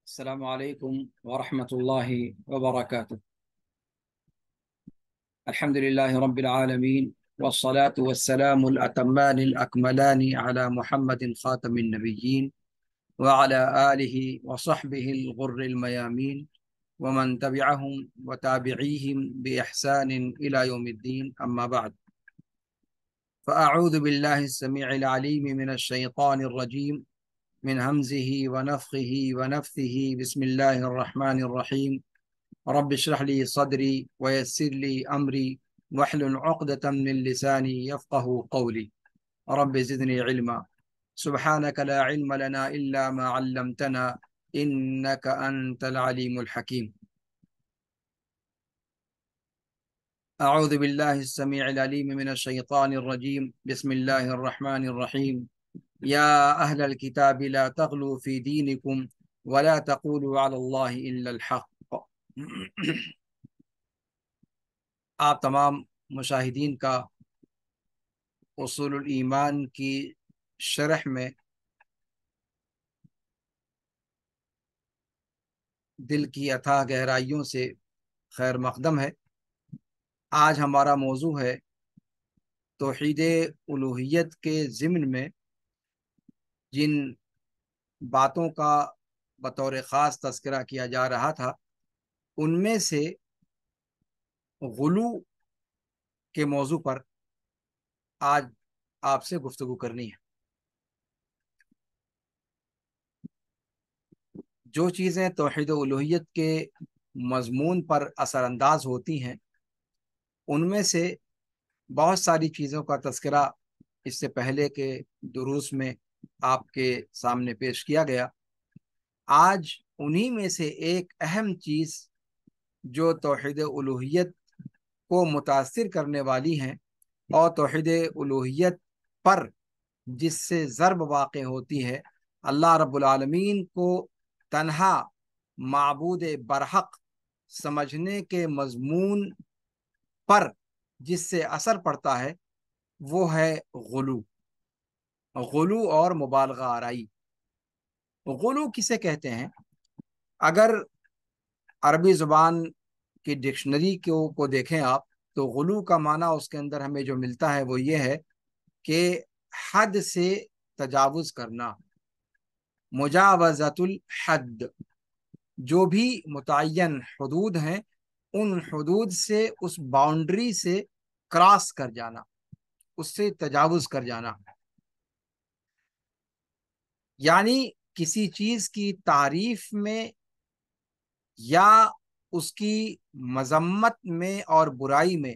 السلام عليكم ورحمة الله وبركاته. الحمد لله رب العالمين، والصلاة والسلام الأتمان الأكملان على محمد خاتم النبيين وعلى آله وصحبه الغر الميامين ومن تبعهم وتابعيهم بإحسان إلى يوم الدين، أما بعد. فأعوذ بالله السميع العليم من الشيطان الرجيم، من همزه ونفخه ونفثه. بسم الله الرحمن الرحيم. رب اشرح لي صدري ويسر لي أمري واحلل عقدة من لساني يفقه قولي. رب زدني علما. سبحانك لا علم لنا إلا ما علمتنا إنك أنت العليم الحكيم. أعوذ بالله السميع العليم من الشيطان الرجيم. بسم الله الرحمن الرحيم. يا أهل الكتاب لا تغلوا في دينكم ولا تقولوا على الله إلا الحق. آپ تمام مشاہدین کا اصول الایمان کی شرح میں دل کی اتھاہ گہرائیوں سے خیر مقدم ہے۔ آج ہمارا موضوع ہے توحید الوہیت کے ضمن میں جن باتوں کا بطور خاص تذکرہ کیا جا رہا تھا، ان میں سے غلو کے موضوع پر آج آپ سے گفتگو کرنی ہے۔ جو چیزیں توحید الوہیت کے مضمون پر اثر انداز ہوتی ہیں، ان میں سے بہت ساری چیزوں کا تذکرہ اس سے پہلے کے دروس میں آپ کے سامنے پیش کیا گیا۔ آج انہی میں سے ایک اہم چیز جو توحید الوہیت کو متاثر کرنے والی ہیں اور توحید الوہیت پر جس سے ضرب واقع ہوتی ہے، اللہ رب العالمین کو تنہا معبود برحق سمجھنے کے مضمون پر جس سے اثر پڑتا ہے، وہ ہے غلو۔ غلو اور مبالغہ آرائی۔ غلو کسے کہتے ہیں؟ اگر عربی زبان کی ڈکشنری کو دیکھیں آپ، تو غلو کا معنی اس کے اندر ہمیں جو ملتا ہے وہ یہ ہے کہ حد سے تجاوز کرنا، مجاوزت الحد۔ جو بھی متعین حدود ہیں، ان حدود سے، اس باؤنڈری سے کراس کر جانا، اس سے تجاوز کر جانا، یعنی کسی چیز کی تعریف میں یا اس کی مذمت میں اور برائی میں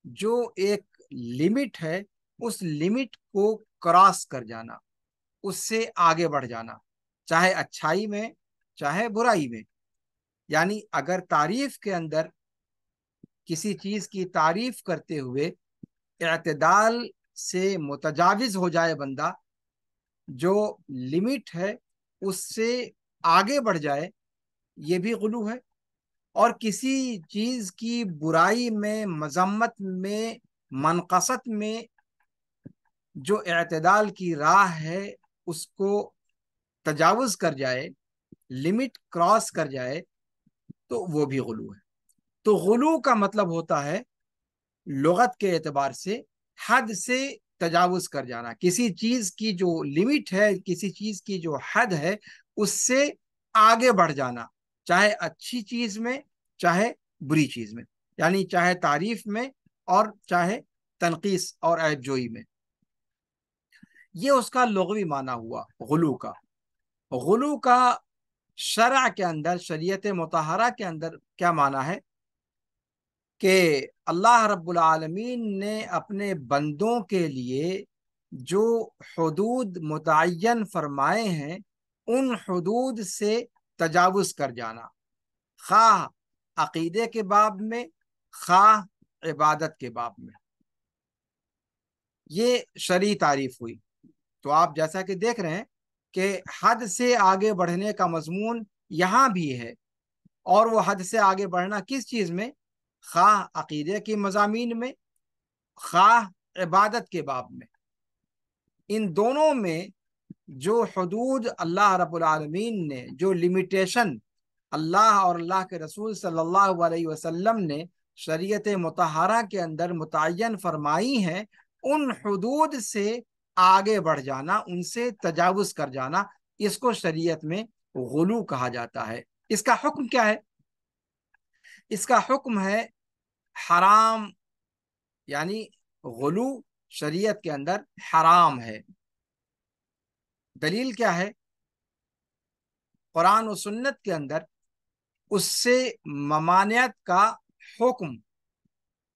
جو ایک لمٹ ہے، اس لمٹ کو کراس کر جانا، اس سے آگے بڑھ جانا، چاہے اچھائی میں چاہے برائی میں۔ یعنی اگر تعریف کے اندر کسی چیز کی تعریف کرتے ہوئے اعتدال سے متجاوز ہو جائے بندہ، جو لمٹ ہے اس سے آگے بڑھ جائے، یہ بھی غلو ہے۔ اور کسی چیز کی برائی میں، مذمت میں، منقصت میں جو اعتدال کی راہ ہے اس کو تجاوز کر جائے، لمٹ کراس کر جائے، تو وہ بھی غلو ہے۔ تو غلو کا مطلب ہوتا ہے لغت کے اعتبار سے حد سے تجاوز کر جانا، کسی چیز کی جو لمٹ ہے، کسی چیز کی جو حد ہے، اس سے آگے بڑھ جانا، چاہے اچھی چیز میں چاہے بری چیز میں، یعنی چاہے تعریف میں اور چاہے تنقیص اور عیب جوئی میں۔ یہ اس کا لغوی معنی ہوا غلو کا۔ غلو کا شرع کے اندر، شریعت مطہرہ کے اندر کیا معنی ہے کہ اللہ رب العالمین نے اپنے بندوں کے لیے جو حدود متعین فرمائے ہیں، ان حدود سے تجاوز کر جانا، خواہ عقیدے کے باب میں خواہ عبادت کے باب میں۔ یہ شرعی تعریف ہوئی۔ تو آپ جیسا کہ دیکھ رہے ہیں کہ حد سے آگے بڑھنے کا مضمون یہاں بھی ہے، اور وہ حد سے آگے بڑھنا کس چیز میں؟ خواہ عقیدے کے مضامین میں خواہ عبادت کے باب میں۔ ان دونوں میں جو حدود اللہ رب العالمین نے، جو لمیٹیشن اللہ اور اللہ کے رسول صلی اللہ علیہ وسلم نے شریعت مطہرہ کے اندر متعین فرمائی ہیں، ان حدود سے آگے بڑھ جانا، ان سے تجاوز کر جانا، اس کو شریعت میں غلو کہا جاتا ہے۔ اس کا حکم کیا ہے؟ اس کا حکم ہے حرام، یعنی غلو شریعت کے اندر حرام ہے۔ دلیل کیا ہے؟ قرآن و سنت کے اندر اس سے ممانعت کا حکم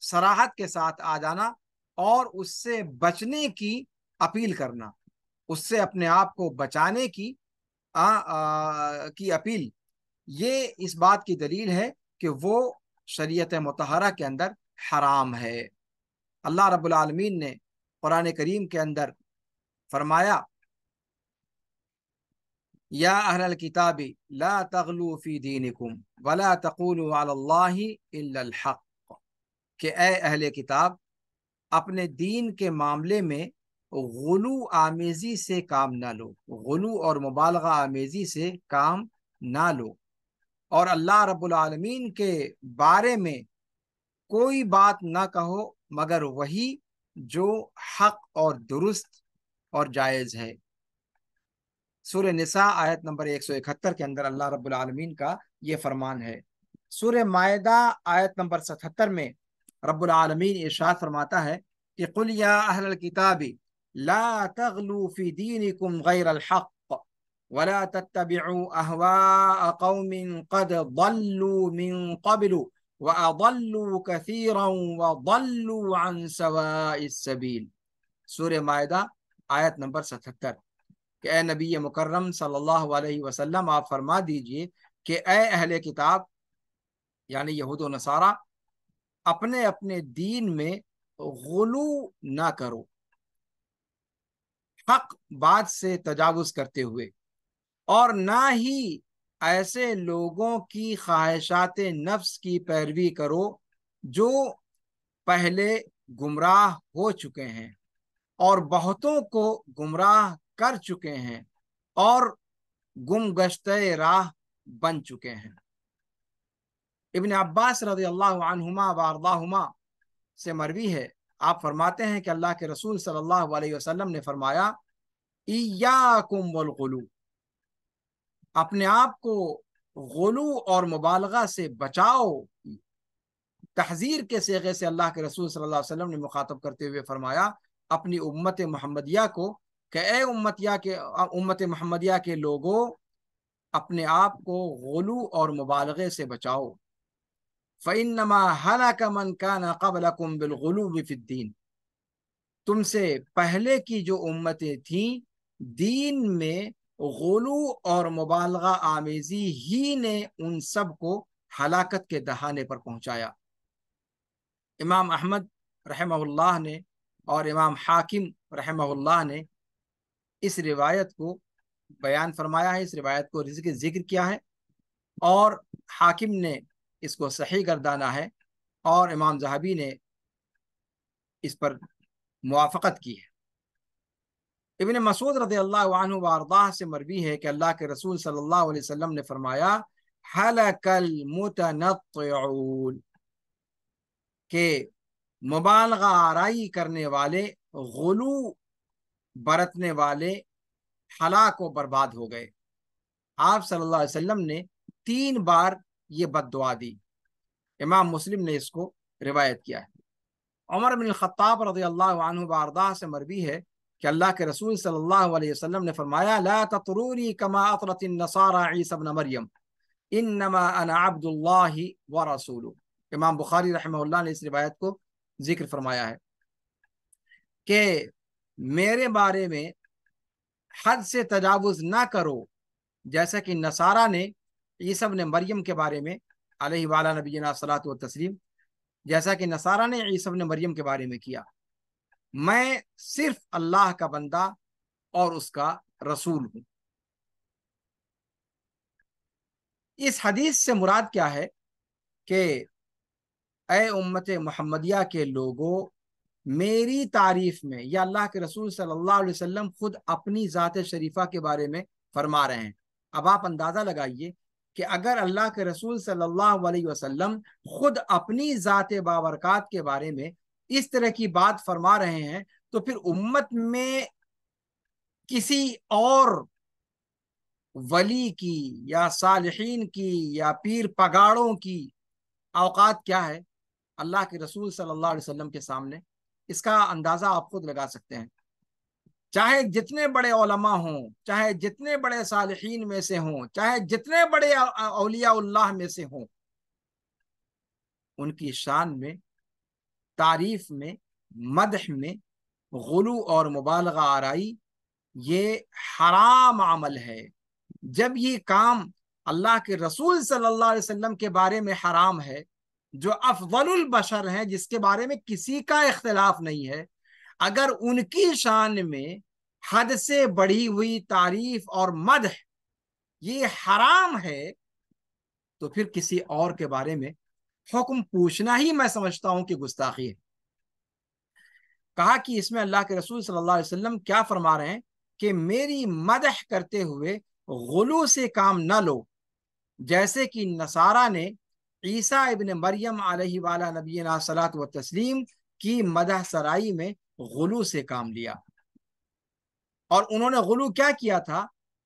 صراحت کے ساتھ آ جانا اور اس سے بچنے کی اپیل کرنا، اس سے اپنے آپ کو بچانے کی اپیل، یہ اس بات کی دلیل ہے کہ وہ شریعت مطہرہ کے اندر حرام ہے۔ اللہ رب العالمین نے قرآن کریم کے اندر فرمایا، یا اہل الکتاب لا تغلوا فی دینکم ولا تقولوا علی اللہ الا الحق، کہ اے اہل کتاب، اپنے دین کے معاملے میں غلو آمیزی سے کام نہ لو، غلو اور مبالغہ آمیزی سے کام نہ لو، اور اللہ رب العالمین کے بارے میں کوئی بات نہ کہو مگر وہی جو حق اور درست اور جائز ہے۔ سورہ نساء آیت نمبر 171 کے اندر اللہ رب العالمین کا یہ فرمان ہے۔ سورہ مائدہ آیت نمبر 77 میں رب العالمین ارشاد فرماتا ہے کہ قل یا اہل الکتاب لا تغلوا فی دینکم غیر الحق ولا تتبعوا اهواء قوم قد ضلوا من قبل واضلوا كثيرا وضلوا عن سواء السبيل۔ سورہ مائدہ آیت نمبر 77، کہ اے نبی مکرم صلی اللہ علیہ وسلم، آپ فرما دیجئے کہ اے اہل کتاب یعنی یہود و نصارہ، اپنے اپنے دین میں غلو نہ کرو، حق بات سے تجاوز کرتے ہوئے، اور نہ ہی ایسے لوگوں کی خواہشات نفس کی پیروی کرو جو پہلے گمراہ ہو چکے ہیں اور بہتوں کو گمراہ کر چکے ہیں اور گم گشتہ راہ بن چکے ہیں۔ ابن عباس رضی اللہ عنہما وارضاہما سے مروی ہے، آپ فرماتے ہیں کہ اللہ کے رسول صلی اللہ علیہ وسلم نے فرمایا، ایاکم والغلو، اپنے آپ کو غلو اور مبالغہ سے بچاؤ۔ تحذیر کے صیغے سے اللہ کے رسول صلی اللہ علیہ وسلم نے مخاطب کرتے ہوئے فرمایا اپنی امت محمدیہ کو کہ اے امت محمدیہ کے لوگوں، اپنے آپ کو غلو اور مبالغے سے بچاؤ۔ فَإِنَّمَا هَلَكَ مَنْ كَانَ قَبْلَكُمْ بِالْغُلُوِّ فِي الدِّينِ، تم سے پہلے کی جو امتیں تھیں، دین میں غلو اور مبالغہ آمیزی ہی نے ان سب کو ہلاکت کے دہانے پر پہنچایا۔ امام احمد رحمہ اللہ نے اور امام حاکم رحمہ اللہ نے اس روایت کو بیان فرمایا ہے، اس روایت کو ذکر کیا ہے، اور حاکم نے اس کو صحیح گردانا ہے، اور امام ذہبی نے اس پر موافقت کی ہے۔ ابن مسعود رضی اللہ عنہ وارضاہ سے مروی ہے کہ اللہ کے رسول صلی اللہ علیہ وسلم نے فرمایا، ہلک المتنطعون، کہ مبالغہ آرائی کرنے والے، غلو برتنے والے ہلاک و برباد ہو گئے۔ آپ صلی اللہ علیہ وسلم نے 3 بار یہ بد دعا دی۔ امام مسلم نے اس کو روایت کیا ہے۔ عمر بن الخطاب رضی اللہ عنہ وارضاہ سے مروی ہے کہ اللہ کے رسول صلی اللہ علیہ وسلم نے فرمایا، لا تطرونی کما اطرت النصارى عیسی ابن مریم انما انا عبد اللہ ورسولہ۔ امام بخاری رحمہ اللہ نے اس روایت کو ذکر فرمایا ہے کہ میرے بارے میں حد سے تجاوز نہ کرو، جیسا کہ نصارہ نے عیسی ابن مریم کے بارے میں علیہ وعلی نبینا الصلاۃ والتسلیم، جیسا کہ نصارہ نے عیسی ابن مریم کے بارے میں کیا۔ میں صرف اللہ کا بندہ اور اس کا رسول ہوں۔ اس حدیث سے مراد کیا ہے کہ اے امت محمدیہ کے لوگوں، میری تعریف میں، یا اللہ کے رسول صلی اللہ علیہ وسلم خود اپنی ذات شریفہ کے بارے میں فرما رہے ہیں۔ اب آپ اندازہ لگائیے کہ اگر اللہ کے رسول صلی اللہ علیہ وسلم خود اپنی ذات بابرکات کے بارے میں اس طرح کی بات فرما رہے ہیں، تو پھر امت میں کسی اور ولی کی یا صالحین کی یا پیر پگاڑوں کی اوقات کیا ہے اللہ کے رسول صلی اللہ علیہ وسلم کے سامنے؟ اس کا اندازہ آپ خود لگا سکتے ہیں۔ چاہے جتنے بڑے علماء ہوں، چاہے جتنے بڑے صالحین میں سے ہوں، چاہے جتنے بڑے اولیاء اللہ میں سے ہوں، ان کی شان میں، تعریف میں، مدح میں غلو اور مبالغہ آرائی یہ حرام عمل ہے۔ جب یہ کام اللہ کے رسول صلی اللہ علیہ وسلم کے بارے میں حرام ہے، جو افضل البشر ہیں، جس کے بارے میں کسی کا اختلاف نہیں ہے، اگر ان کی شان میں حد سے بڑھی ہوئی تعریف اور مدح یہ حرام ہے، تو پھر کسی اور کے بارے میں حکم پوچھنا ہی میں سمجھتا ہوں کہ گستاخی ہے۔ کہا کہ اس میں اللہ کے رسول صلی اللہ علیہ وسلم کیا فرما رہے ہیں کہ میری مدح کرتے ہوئے غلو سے کام نہ لو، جیسے کہ نصارہ نے عیسیٰ ابن مریم علیہ وعلی نبینا صلاۃ و تسلیم کی مدح سرائی میں غلو سے کام لیا۔ اور انہوں نے غلو کیا کیا تھا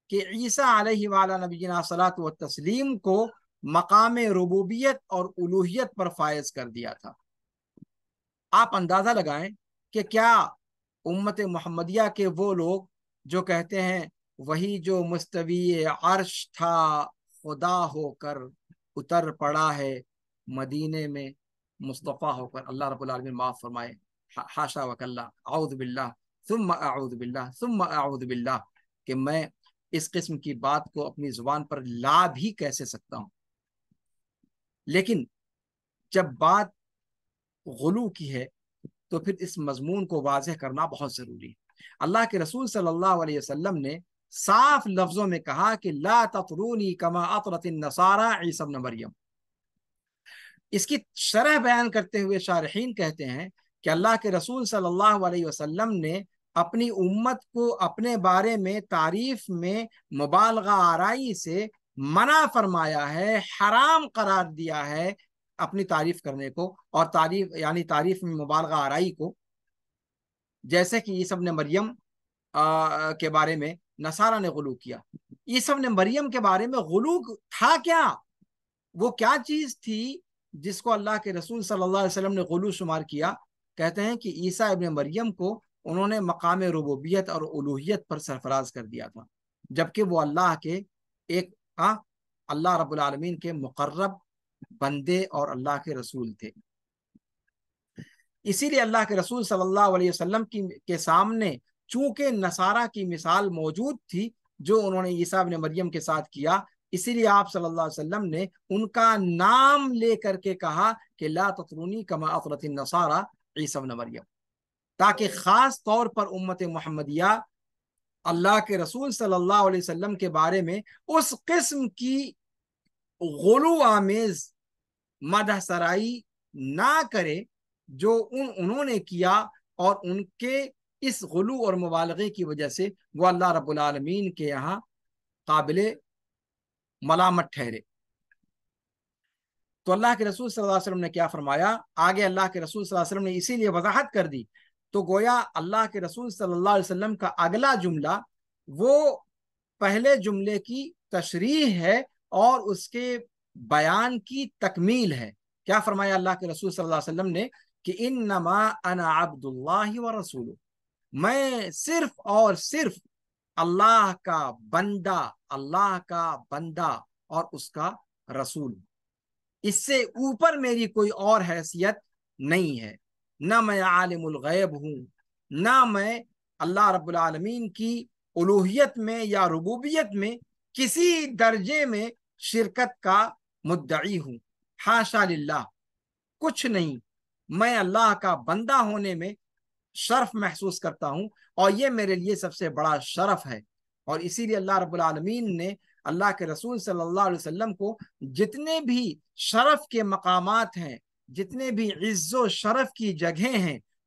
کہ عیسیٰ علیہ وعلی نبینا صلاۃ و تسلیم کو مقام ربوبیت اور الوہیت پر فائز کر دیا تھا۔ آپ اندازہ لگائیں کہ کیا امت محمدیہ کے وہ لوگ جو کہتے ہیں وہی جو مستوی عرش تھا خدا ہو کر اتر پڑا ہے مدینے میں مصطفیٰ ہو کر، اللہ رب العالمین معاف فرمائے، حاشا وکلا، اعوذ باللہ ثم اعوذ باللہ ثم اعوذ باللہ، کہ میں اس قسم کی بات کو اپنی زبان پر لا بھی کیسے سکتا ہوں۔ لیکن جب بات غلو کی ہے تو پھر اس مضمون کو واضح کرنا بہت ضروری ہے۔ اللہ کے رسول صلی اللہ علیہ وسلم نے صاف لفظوں میں کہا کہ لا تطرونی کما اطرت النصارى عیسی ابن مریم۔ اس کی شرح بیان کرتے ہوئے شارحین کہتے ہیں کہ اللہ کے رسول صلی اللہ علیہ وسلم نے اپنی امت کو اپنے بارے میں تعریف میں مبالغہ آرائی سے منع فرمایا ہے، حرام قرار دیا ہے اپنی تعریف کرنے کو، اور تعریف یعنی تعریف میں مبالغہ آرائی کو، جیسے کہ عیسی ابن مریم کے بارے میں نصارہ نے غلو کیا۔ عیسی ابن مریم کے بارے میں غلو تھا کیا؟ وہ کیا چیز تھی جس کو اللہ کے رسول صلی اللہ علیہ وسلم نے غلو شمار کیا؟ کہتے ہیں کہ عیسیٰ ابن مریم کو انہوں نے مقام ربوبیت اور الوہیت پر سرفراز کر دیا تھا، جبکہ وہ اللہ کے ایک اللہ رب العالمین کے مقرب بندے اور اللہ کے رسول تھے۔ اسی لیے اللہ کے رسول صلی اللہ علیہ وسلم کے سامنے چونکہ نصارہ کی مثال موجود تھی جو انہوں نے عیسیٰ ابن مریم کے ساتھ کیا، اسی لیے آپ صلی اللہ علیہ وسلم نے ان کا نام لے کر کے کہا کہ لا تطرونی کما اطرت النصارى عیسی ابن مریم، تاکہ خاص طور پر امت محمدیہ اللہ کے رسول صلی اللہ علیہ وسلم کے بارے میں اس قسم کی غلو آمیز مدح سرائی نہ کرے جو انہوں نے کیا، اور ان کے اس غلو اور مبالغے کی وجہ سے وہ اللہ رب العالمین کے یہاں قابل ملامت ٹھہرے۔ تو اللہ کے رسول صلی اللہ علیہ وسلم نے کیا فرمایا؟ آگے اللہ کے رسول صلی اللہ علیہ وسلم نے اسی لیے وضاحت کر دی، تو گویا اللہ کے رسول صلی اللہ علیہ وسلم کا اگلا جملہ وہ پہلے جملے کی تشریح ہے اور اس کے بیان کی تکمیل ہے۔ کیا فرمایا اللہ کے رسول صلی اللہ علیہ وسلم نے کہ انما انا عبد اللہ ورسولہ، میں صرف اور صرف اللہ کا بندہ اور اس کا رسول، اس سے اوپر میری کوئی اور حیثیت نہیں ہے۔ نہ میں عالم الغیب ہوں، نہ میں اللہ رب العالمین کی الوہیت میں یا ربوبیت میں کسی درجے میں شرکت کا مدعی ہوں، حاشا للہ، کچھ نہیں۔ میں اللہ کا بندہ ہونے میں شرف محسوس کرتا ہوں، اور یہ میرے لیے سب سے بڑا شرف ہے۔ اور اسی لیے اللہ رب العالمین نے اللہ کے رسول صلی اللہ علیہ وسلم کو جتنے بھی شرف کے مقامات ہیں، جتنے بھی عز و شرف کی جگہیں ہیں،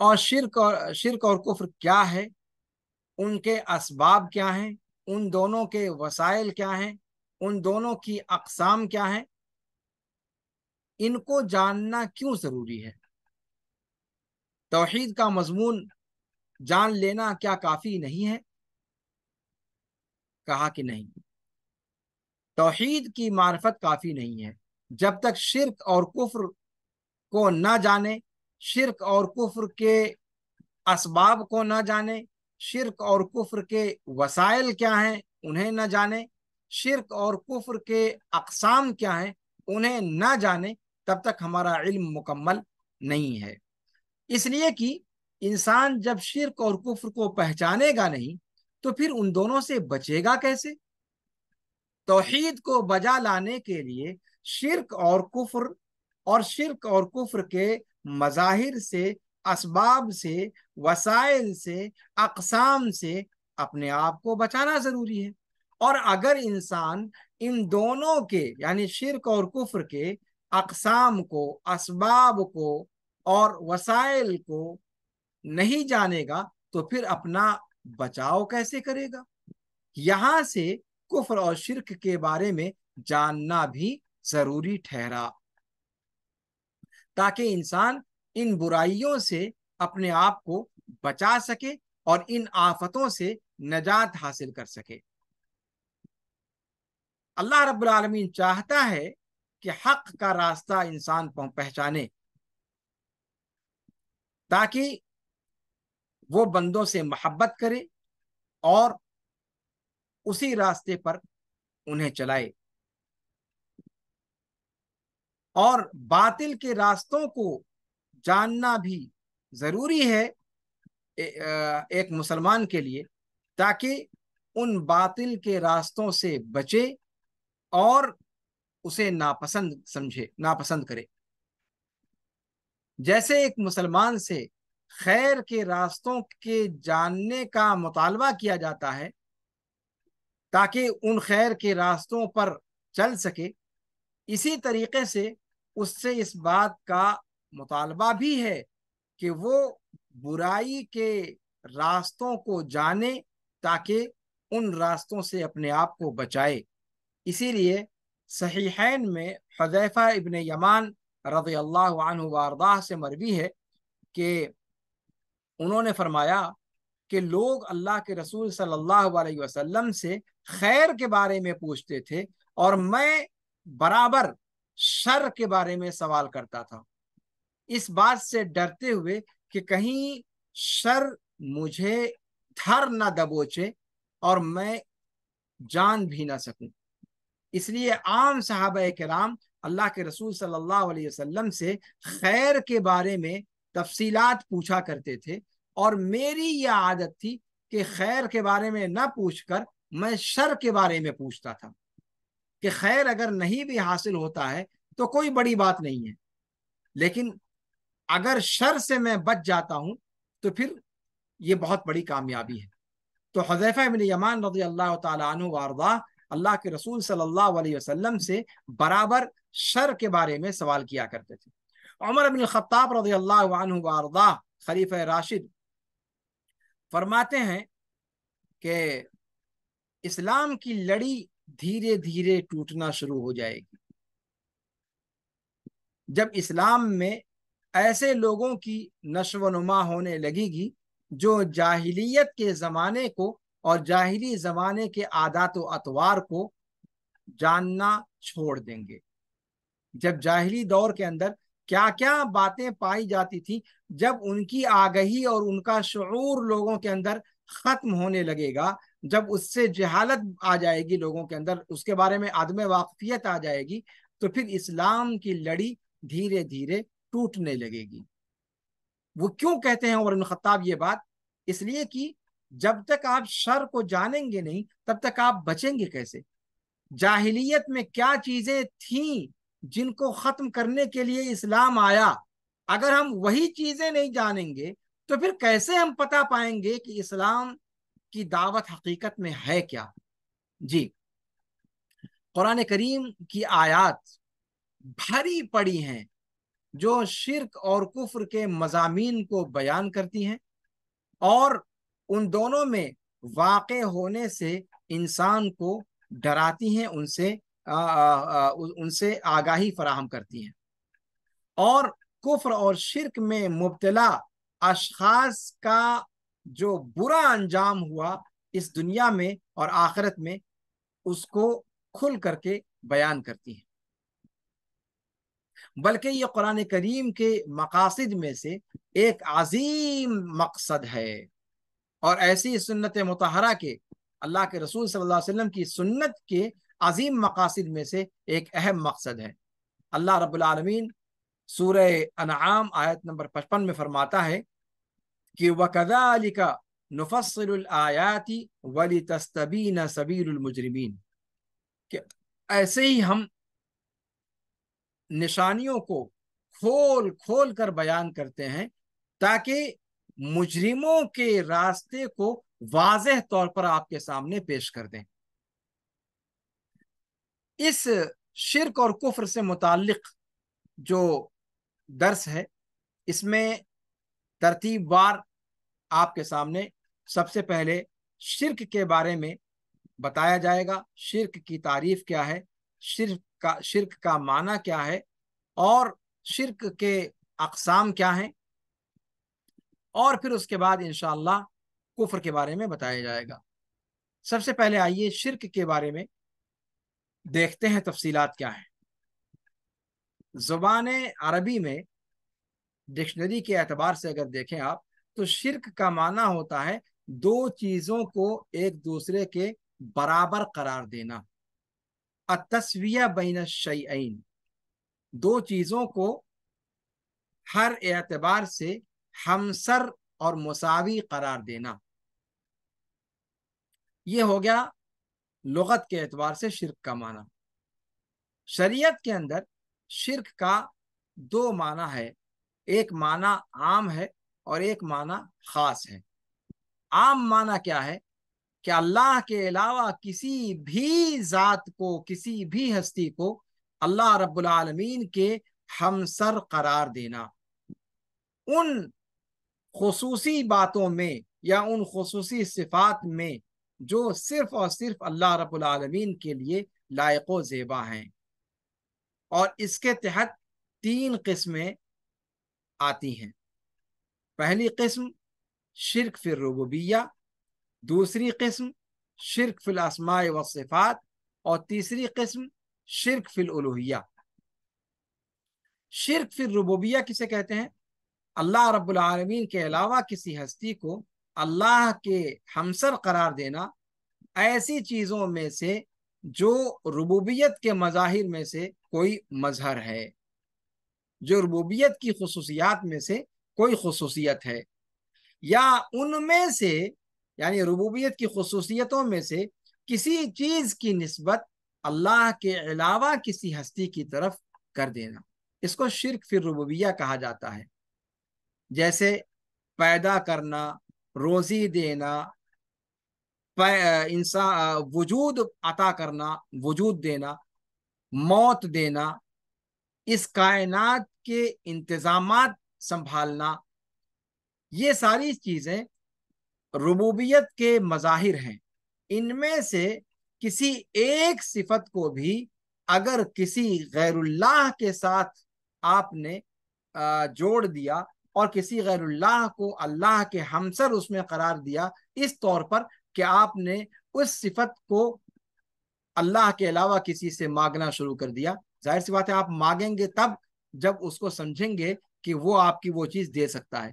اور شرک اور کفر کیا ہے، ان کے اسباب کیا ہیں، ان دونوں کے وسائل کیا ہیں، ان دونوں کی اقسام کیا ہیں، ان کو جاننا کیوں ضروری ہے؟ توحید کا مضمون جان لینا کیا کافی نہیں ہے؟ کہا کہ نہیں، توحید کی معرفت کافی نہیں ہے جب تک شرک اور کفر کو نہ جانے، شرک اور کفر کے اسباب کو نہ جانے، شرک اور کفر کے وسائل کیا ہیں انہیں نہ جانے، شرک اور کفر کے اقسام کیا ہیں انہیں نہ جانے، تب تک ہمارا علم مکمل نہیں ہے۔ اس لیے کہ انسان جب شرک اور کفر کو پہچانے گا نہیں تو پھر ان دونوں سے بچے گا کیسے؟ توحید کو بجا لانے کے لیے شرک اور کفر کے مظاہر سے، اسباب سے، وسائل سے، اقسام سے اپنے آپ کو بچانا ضروری ہے۔ اور اگر انسان ان دونوں کے یعنی شرک اور کفر کے اقسام کو، اسباب کو اور وسائل کو نہیں جانے گا تو پھر اپنا بچاؤ کیسے کرے گا؟ یہاں سے کفر اور شرک کے بارے میں جاننا بھی ضروری ٹھہرا، تاکہ انسان ان برائیوں سے اپنے آپ کو بچا سکے اور ان آفتوں سے نجات حاصل کر سکے۔ اللہ رب العالمین چاہتا ہے کہ حق کا راستہ انسان پہچانے، تاکہ وہ بندوں سے محبت کرے اور اسی راستے پر انہیں چلائے، اور باطل کے راستوں کو جاننا بھی ضروری ہے ایک مسلمان کے لیے، تاکہ ان باطل کے راستوں سے بچے اور اسے ناپسند کرے۔ جیسے ایک مسلمان سے خیر کے راستوں کے جاننے کا مطالبہ کیا جاتا ہے تاکہ ان خیر کے راستوں پر چل سکے، اسی طریقے سے اس سے اس بات کا مطالبہ بھی ہے کہ وہ برائی کے راستوں کو جانے تاکہ ان راستوں سے اپنے آپ کو بچائے۔ اسی لیے صحیحین میں حذیفہ ابن یمان رضی اللہ عنہ وارضاہ سے مروی ہے کہ انہوں نے فرمایا کہ لوگ اللہ کے رسول صلی اللہ علیہ وسلم سے خیر کے بارے میں پوچھتے تھے اور میں برابر شر کے بارے میں سوال کرتا تھا، اس بات سے ڈرتے ہوئے کہ کہیں شر مجھے دھر نہ دبوچے اور میں جان بھی نہ سکوں۔ اس لیے عام صحابہ کرام اللہ کے رسول صلی اللہ علیہ وسلم سے خیر کے بارے میں تفصیلات پوچھا کرتے تھے، اور میری یہ عادت تھی کہ خیر کے بارے میں نہ پوچھ کر میں شر کے بارے میں پوچھتا تھا کہ خیر اگر نہیں بھی حاصل ہوتا ہے تو کوئی بڑی بات نہیں ہے، لیکن اگر شر سے میں بچ جاتا ہوں تو پھر یہ بہت بڑی کامیابی ہے۔ تو حذیفہ بن یمان رضی اللہ تعالیٰ عنہ وارضاہ اللہ کے رسول صلی اللہ علیہ وسلم سے برابر شر کے بارے میں سوال کیا کرتے تھے۔ عمر بن الخطاب رضی اللہ عنہ وارضاہ خلیفہ راشد فرماتے ہیں کہ اسلام کی لڑی دھیرے دھیرے ٹوٹنا شروع ہو جائے گی جب اسلام میں ایسے لوگوں کی نشو و نما ہونے لگے گی جو جاہلیت کے زمانے کو اور جاہلی زمانے کے عادات و اطوار کو جاننا چھوڑ دیں گے۔ جب جاہلی دور کے اندر کیا کیا باتیں پائی جاتی تھی، جب ان کی آگہی اور ان کا شعور لوگوں کے اندر ختم ہونے لگے گا، جب اس سے جہالت آ جائے گی لوگوں کے اندر، اس کے بارے میں عدم واقفیت آ جائے گی، تو پھر اسلام کی لڑی دھیرے دھیرے ٹوٹنے لگے گی۔ وہ کیوں کہتے ہیں عمر بن خطاب یہ بات؟ اس لیے کہ جب تک آپ شر کو جانیں گے نہیں تب تک آپ بچیں گے کیسے؟ جاہلیت میں کیا چیزیں تھیں جن کو ختم کرنے کے لیے اسلام آیا، اگر ہم وہی چیزیں نہیں جانیں گے تو پھر کیسے ہم پتا پائیں گے کہ اسلام کی دعوت حقیقت میں ہے کیا؟ جی، قرآن کریم کی آیات بھری پڑی ہیں جو شرک اور کفر کے مضامین کو بیان کرتی ہیں اور ان دونوں میں واقع ہونے سے انسان کو ڈراتی ہیں، ان سے آگاہی فراہم کرتی ہیں، اور کفر اور شرک میں مبتلا اشخاص کا جو برا انجام ہوا اس دنیا میں اور آخرت میں اس کو کھل کر کے بیان کرتی ہیں۔ بلکہ یہ قرآن کریم کے مقاصد میں سے ایک عظیم مقصد ہے، اور ایسی سنت مطہرہ کے اللہ کے رسول صلی اللہ علیہ وسلم کی سنت کے عظیم مقاصد میں سے ایک اہم مقصد ہے۔ اللہ رب العالمین سورہ انعام آیت نمبر 55 میں فرماتا ہے کہ وَكَذَلِكَ نُفَصِّلُ الْآيَاتِ وَلِتَسْتَبِينَ سَبِيلُ الْمُجْرِمِينَ، کہ ایسے ہی ہم نشانیوں کو کھول کھول کر بیان کرتے ہیں تاکہ مجرموں کے راستے کو واضح طور پر آپ کے سامنے پیش کر دیں۔ اس شرک اور کفر سے متعلق جو درس ہے اس میں ترتیب وار آپ کے سامنے سب سے پہلے شرک کے بارے میں بتایا جائے گا، شرک کی تعریف کیا ہے، شرک کا معنی کیا ہے، اور شرک کے اقسام کیا ہیں، اور پھر اس کے بعد انشاءاللہ کفر کے بارے میں بتایا جائے گا۔ سب سے پہلے آئیے شرک کے بارے میں دیکھتے ہیں تفصیلات کیا ہیں۔ زبان عربی میں ڈکشنری کے اعتبار سے اگر دیکھیں آپ تو شرک کا معنی ہوتا ہے دو چیزوں کو ایک دوسرے کے برابر قرار دینا، التسویہ بین الشیئین، دو چیزوں کو ہر اعتبار سے ہمسر اور مساوی قرار دینا، یہ ہو گیا لغت کے اعتبار سے شرک کا معنی۔ شریعت کے اندر شرک کا دو معنی ہے، ایک معنی عام ہے اور ایک معنی خاص ہے۔ عام معنی کیا ہے کہ اللہ کے علاوہ کسی بھی ذات کو، کسی بھی ہستی کو اللہ رب العالمین کے ہمسر قرار دینا، ان خصوصی باتوں میں یا ان خصوصی صفات میں جو صرف اور صرف اللہ رب العالمین کے لیے لائق و زیبا ہیں، اور اس کے تحت تین قسمیں آتی ہیں۔ پہلی قسم شرک فی الربوبیہ، دوسری قسم شرک فی الاسماء والصفات، اور تیسری قسم شرک فی الالوہیہ۔ شرک فی الربوبیہ کسے کہتے ہیں؟ اللہ رب العالمین کے علاوہ کسی ہستی کو اللہ کے ہمسر قرار دینا، ایسی چیزوں میں سے جو ربوبیت کے مظاہر میں سے کوئی مظہر ہے، جو ربوبیت کی خصوصیات میں سے کوئی خصوصیت ہے، یا ان میں سے یعنی ربوبیت کی خصوصیتوں میں سے کسی چیز کی نسبت اللہ کے علاوہ کسی ہستی کی طرف کر دینا، اس کو شرک فی الربوبیہ کہا جاتا ہے۔ جیسے پیدا کرنا، روزی دینا، انسان وجود عطا کرنا، وجود دینا، موت دینا، اس کائنات کے انتظامات سنبھالنا، یہ ساری چیزیں ربوبیت کے مظاہر ہیں۔ ان میں سے کسی ایک صفت کو بھی اگر کسی غیر اللہ کے ساتھ آپ نے جوڑ دیا اور کسی غیر اللہ کو اللہ کے ہمسر اس میں قرار دیا، اس طور پر کہ آپ نے اس صفت کو اللہ کے علاوہ کسی سے مانگنا شروع کر دیا، ظاہر سی بات ہے آپ مانگیں گے تب جب اس کو سمجھیں گے کہ وہ آپ کی وہ چیز دے سکتا ہے،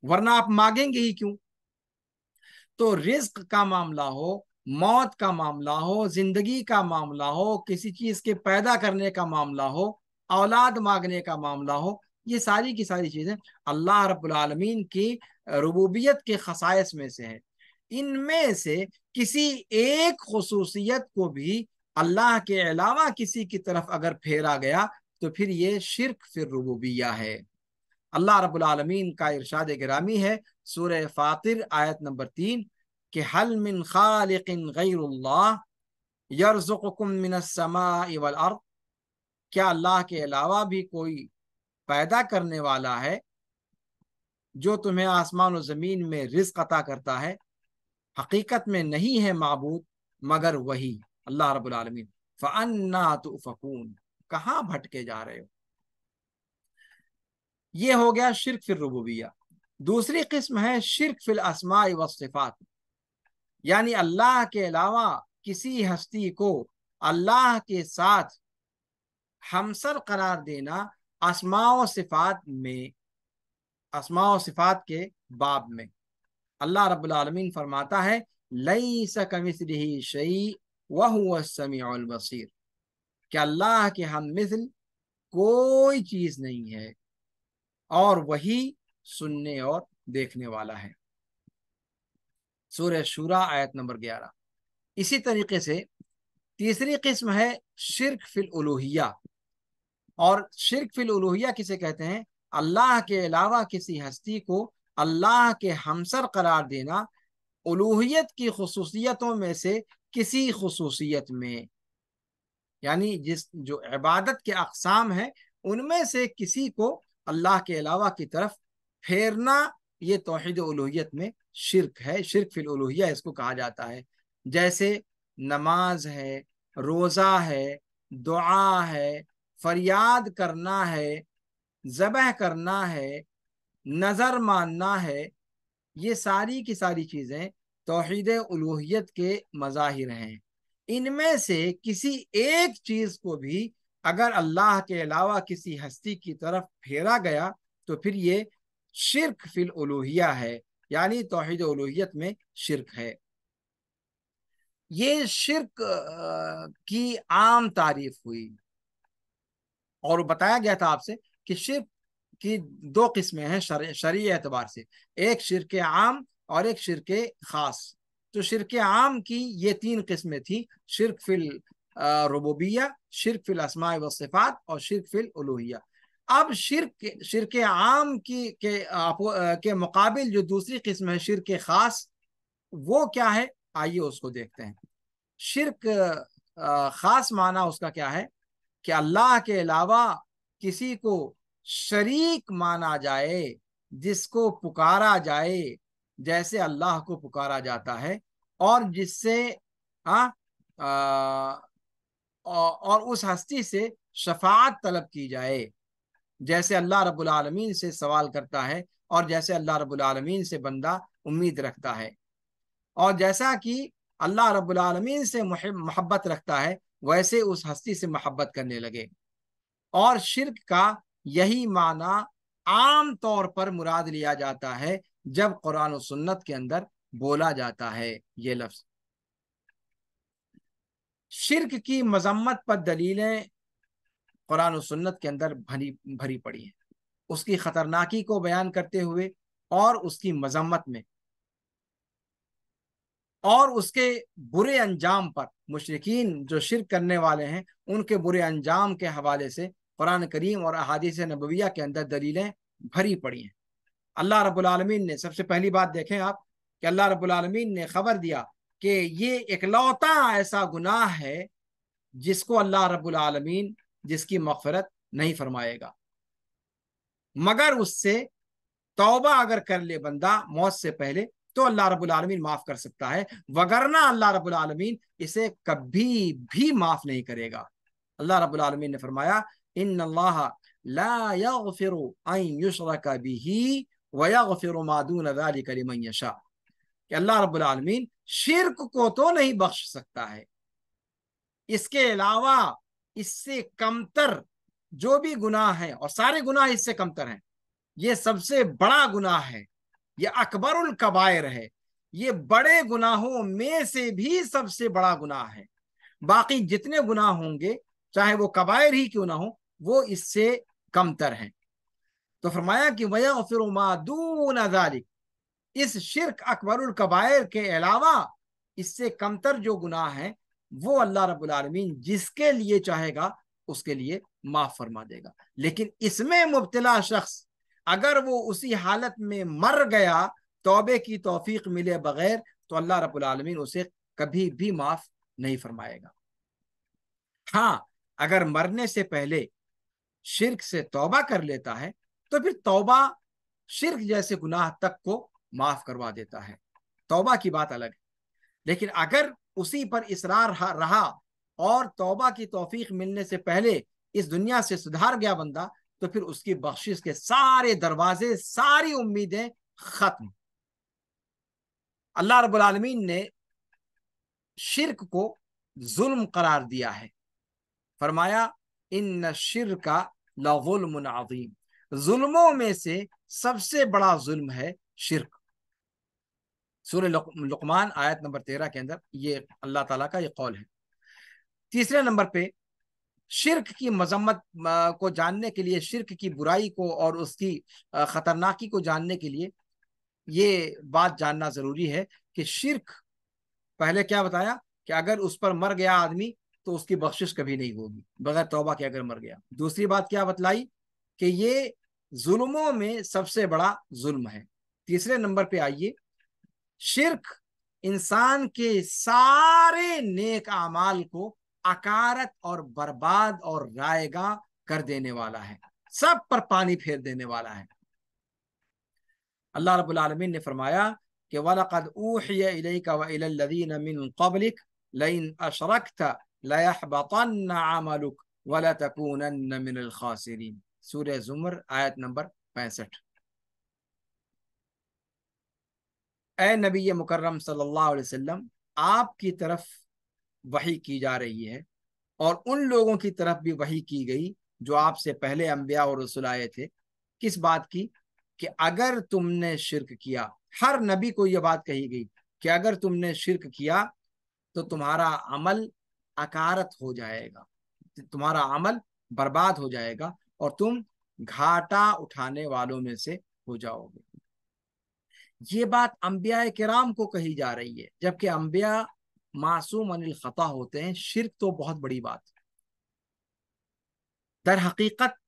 ورنہ آپ مانگیں گے ہی کیوں؟ تو رزق کا معاملہ ہو، موت کا معاملہ ہو، زندگی کا معاملہ ہو، کسی چیز کے پیدا کرنے کا معاملہ ہو، اولاد مانگنے کا معاملہ ہو، یہ ساری کی ساری چیزیں اللہ رب العالمین کی ربوبیت کے خصائص میں سے ہیں۔ ان میں سے کسی ایک خصوصیت کو بھی اللہ کے علاوہ کسی کی طرف اگر پھیرا گیا تو پھر یہ شرک فی الربوبیہ ہے۔ اللہ رب العالمین کا ارشاد گرامی ہے سورہ فاطر آیت نمبر 3 کہ حل من خالق غیر اللہ یرزقکم من السماء والارض، کیا اللہ کے علاوہ بھی کوئی پیدا کرنے والا ہے، جو تمہیں آسمان و زمین میں رزق عطا کرتا ہے، حقیقت میں نہیں ہے معبود مگر وہی اللہ رب العالمین۔ فَأَنَّا تُؤْفَكُونَ، کہاں بھٹکے جا رہے ہو؟ یہ ہو گیا شرک فی الربوبیہ۔ دوسری قسم ہے شرک فی الاسماء والصفات، یعنی اللہ کے علاوہ کسی ہستی کو اللہ کے ساتھ ہمسر قرار دینا اسماء و صفات میں، اسماء و صفات کے باب میں۔ اللہ رب العالمین فرماتا ہے لیس کمثلہ شیء وہو السمیع البصیر، کہ اللہ کے ہم مثل کوئی چیز نہیں ہے اور وہی سننے اور دیکھنے والا ہے۔ سورہ شورى آیت نمبر 11۔ اسی طریقے سے تیسری قسم ہے شرک فی الالوہیہ، اور شرک فی الالوہیہ کسے کہتے ہیں؟ اللہ کے علاوہ کسی ہستی کو اللہ کے ہمسر قرار دینا الوہیت کی خصوصیتوں میں سے کسی خصوصیت میں، یعنی جو عبادت کے اقسام ہیں ان میں سے کسی کو اللہ کے علاوہ کی طرف پھیرنا، یہ توحید الوہیت میں شرک ہے، شرک فی الالوہیہ اس کو کہا جاتا ہے۔ جیسے نماز ہے، روزہ ہے، دعا ہے، فریاد کرنا ہے، ذبح کرنا ہے، نظر ماننا ہے، یہ ساری کی ساری چیزیں توحید الوہیت کے مظاہر ہیں۔ ان میں سے کسی ایک چیز کو بھی اگر اللہ کے علاوہ کسی ہستی کی طرف پھیرا گیا تو پھر یہ شرک فی الالوہیہ ہے، یعنی توحید الوہیت میں شرک ہے۔ یہ شرک کی عام تعریف ہوئی، اور بتایا گیا تھا آپ سے کہ شرک کی دو قسمیں ہیں شرعی اعتبار سے، ایک شرک عام اور ایک شرک خاص۔ تو شرک عام کی یہ تین قسمیں تھیں، شرک فی الربوبیہ، شرک فی الاسماء والصفات اور شرک فی الالوہیہ۔ اب شرک عام کے مقابل جو دوسری قسم ہے شرک خاص، وہ کیا ہے؟ آئیے اس کو دیکھتے ہیں۔ شرک خاص معنی اس کا کیا ہے کہ اللہ کے علاوہ کسی کو شریک مانا جائے، جس کو پکارا جائے جیسے اللہ کو پکارا جاتا ہے، اور جس سے اور اس ہستی سے شفاعت طلب کی جائے، جیسے اللہ رب العالمین سے سوال کرتا ہے اور جیسے اللہ رب العالمین سے بندہ امید رکھتا ہے، اور جیسا کہ اللہ رب العالمین سے محبت رکھتا ہے ویسے اس ہستی سے محبت کرنے لگے۔ اور شرک کا یہی معنی عام طور پر مراد لیا جاتا ہے جب قرآن و سنت کے اندر بولا جاتا ہے یہ لفظ۔ شرک کی مذمت پر دلیلیں قرآن و سنت کے اندر بھری پڑی ہیں، اس کی خطرناکی کو بیان کرتے ہوئے اور اس کی مذمت میں، اور اس کے برے انجام پر، مشرکین جو شرک کرنے والے ہیں ان کے برے انجام کے حوالے سے قرآن کریم اور احادیث نبویہ کے اندر دلیلیں بھری پڑی ہیں۔ اللہ رب العالمین نے، سب سے پہلی بات دیکھیں آپ کہ اللہ رب العالمین نے خبر دیا کہ یہ اکلوتا ایسا گناہ ہے جس کو اللہ رب العالمین، جس کی مغفرت نہیں فرمائے گا، مگر اس سے توبہ اگر کر لے بندہ موت سے پہلے تو اللہ رب العالمین معاف کر سکتا ہے، وگرنہ اللہ رب العالمین اسے کبھی بھی معاف نہیں کرے گا۔ اللہ رب العالمین نے فرمایا ان اللہ لا یغفر ان یشرک بہ ویغفر ما دون ذلک لمن یشاء، کہ اللہ رب العالمین شرک کو تو نہیں بخش سکتا ہے، اس کے علاوہ اس سے کمتر جو بھی گناہ ہیں، اور سارے گناہ اس سے کمتر ہیں، یہ سب سے بڑا گناہ ہے، یہ اکبر الکبائر ہے، یہ بڑے گناہوں میں سے بھی سب سے بڑا گناہ ہے۔ باقی جتنے گناہ ہوں گے چاہے وہ کبائر ہی کیوں نہ ہو وہ اس سے کمتر ہیں۔ تو فرمایا کہ وَيَغْفِرُ مَا دُونَ ذَلِكَ، اس شرک اکبر الکبائر کے علاوہ اس سے کمتر جو گناہ ہیں وہ اللہ رب العالمین جس کے لیے چاہے گا اس کے لیے معاف فرما دے گا، لیکن اس میں مبتلا شخص اگر وہ اسی حالت میں مر گیا توبے کی توفیق ملے بغیر تو اللہ رب العالمین اسے کبھی بھی معاف نہیں فرمائے گا۔ ہاں، اگر مرنے سے پہلے شرک سے توبہ کر لیتا ہے تو پھر توبہ شرک جیسے گناہ تک کو معاف کروا دیتا ہے. توبہ کی بات الگ ہے. لیکن اگر اسی پر اصرار رہا اور توبہ کی توفیق ملنے سے پہلے اس دنیا سے سدھار گیا بندہ, تو پھر اس کی بخشش کے سارے دروازے, ساری امیدیں ختم. اللہ رب العالمین نے شرک کو ظلم قرار دیا ہے. فرمایا ان الشرک لظلم عظیم, ظلموں میں سے سب سے بڑا ظلم ہے شرک. سورہ لقمان آیت نمبر 13 کے اندر یہ اللہ تعالیٰ کا یہ قول ہے. تیسرے نمبر پہ شرک کی مذمت کو جاننے کے لیے, شرک کی برائی کو اور اس کی خطرناکی کو جاننے کے لیے یہ بات جاننا ضروری ہے کہ شرک, پہلے کیا بتایا کہ اگر اس پر مر گیا آدمی تو اس کی بخشش کبھی نہیں ہوگی بغیر توبہ کے اگر مر گیا. دوسری بات کیا بتلائی کہ یہ ظلموں میں سب سے بڑا ظلم ہے. تیسرے نمبر پہ آئیے, شرک انسان کے سارے نیک اعمال کو اکارت اور برباد اور رائے گاں کر دینے والا ہے, سب پر پانی پھیر دینے والا ہے. اللہ رب العالمین نے فرمایا کہ وَلَقَدْ أُوحِيَ إِلَيْكَ وَإِلَى الَّذِينَ مِن قَبْلِكَ لَئِنْ أَشْرَكْتَ لَيَحْبَطَنَّ عَمَلُكَ وَلَتَكُونَنَّ مِنَ الْخَاسِرِينَ. سورہ زمر آیت نمبر 65. اے نبی مکرم صلی اللہ علیہ وسلم, آپ کی طرف وحی کی جا رہی ہے اور ان لوگوں کی طرف بھی وحی کی گئی جو آپ سے پہلے انبیاء اور رسول آئے تھے. کس بات کی؟ کہ اگر تم نے شرک کیا, ہر نبی کو یہ بات کہی گئی کہ اگر تم نے شرک کیا تو تمہارا عمل اکارت ہو جائے گا, تمہارا عمل برباد ہو جائے گا اور تم گھاٹا اٹھانے والوں میں سے ہو جاؤ گے. یہ بات انبیاء کرام کو کہی جا رہی ہے, جبکہ انبیاء معصوم عن الخطا ہوتے ہیں. شرک تو بہت بڑی بات ہے. در حقیقت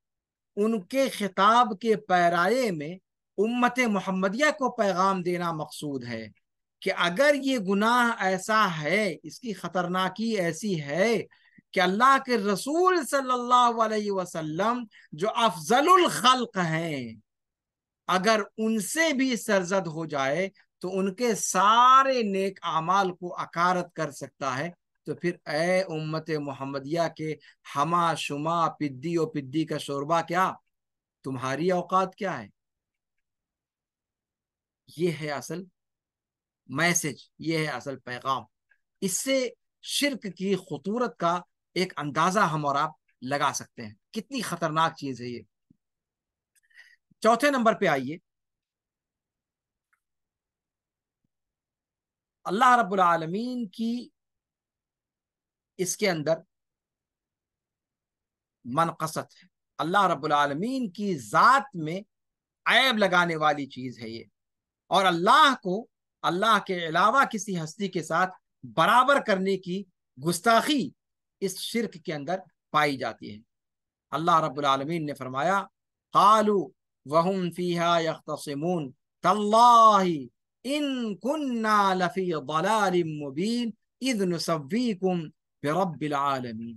ان کے خطاب کے پیرائے میں امت محمدیہ کو پیغام دینا مقصود ہے کہ اگر یہ گناہ ایسا ہے, اس کی خطرناکی ایسی ہے کہ اللہ کے رسول صلی اللہ علیہ وسلم جو افضل الخلق ہیں, اگر ان سے بھی سرزد ہو جائے تو ان کے سارے نیک اعمال کو اکارت کر سکتا ہے. تو پھر اے امت محمدیہ کے ہما شما پدی و پدی کا شوربہ کیا, تمہاری اوقات کیا ہے؟ یہ ہے اصل میسج, یہ ہے اصل پیغام. اس سے شرک کی خطورت کا ایک اندازہ ہم اور آپ لگا سکتے ہیں, کتنی خطرناک چیز ہے یہ. چوتھے نمبر پہ آئیے, اللہ رب العالمین کی اس کے اندر منقصت ہے. اللہ رب العالمین کی ذات میں عیب لگانے والی چیز ہے یہ, اور اللہ کو اللہ کے علاوہ کسی ہستی کے ساتھ برابر کرنے کی گستاخی اس شرک کے اندر پائی جاتی ہے. اللہ رب العالمین نے فرمایا قالوا وهم فيها يختصمون تالله ان كنا لفي ضلال مبين اذ نسويكم برب العالمین.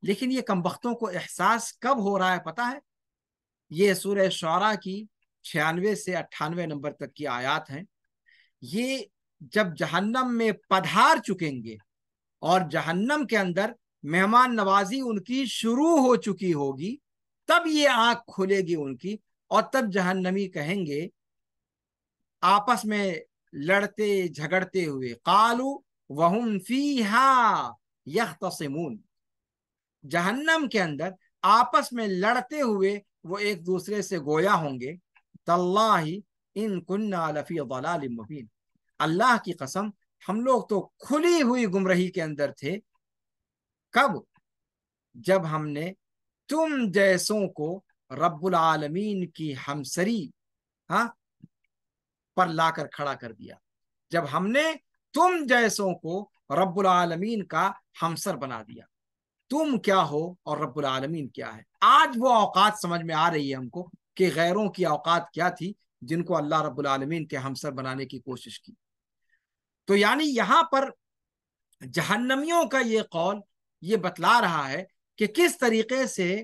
لیکن یہ کمبختوں کو احساس کب ہو رہا ہے پتہ ہے؟ یہ سورہ شعراء کی 96 سے 98 نمبر تک کی آیات ہیں. یہ جب جہنم میں پدھار چکیں گے اور جہنم کے اندر مہمان نوازی ان کی شروع ہو چکی ہوگی, تب یہ آنکھ کھلے گی ان کی, اور تب جہنمی کہیں گے آپس میں لڑتے جھگڑتے ہوئے, قالوا وهم فیہا یختصمون, جہنم کے اندر آپس میں لڑتے ہوئے وہ ایک دوسرے سے گویا ہوں گے تاللہ ان کننا لفی ضلال مبین, اللہ کی قسم ہم لوگ تو کھلی ہوئی گمراہی کے اندر تھے. کب؟ جب ہم نے تم جیسوں کو رب العالمین کی ہمسری پر لا کر کھڑا کر دیا, جب ہم نے تم جیسوں کو رب العالمین کا ہمسر بنا دیا. تم کیا ہو اور رب العالمین کیا ہے؟ آج وہ اوقات سمجھ میں آ رہی ہے ہم کو کہ غیروں کی اوقات کیا تھی جن کو اللہ رب العالمین کے ہمسر بنانے کی کوشش کی. تو یعنی یہاں پر جہنمیوں کا یہ قول یہ بتلا رہا ہے کہ کس طریقے سے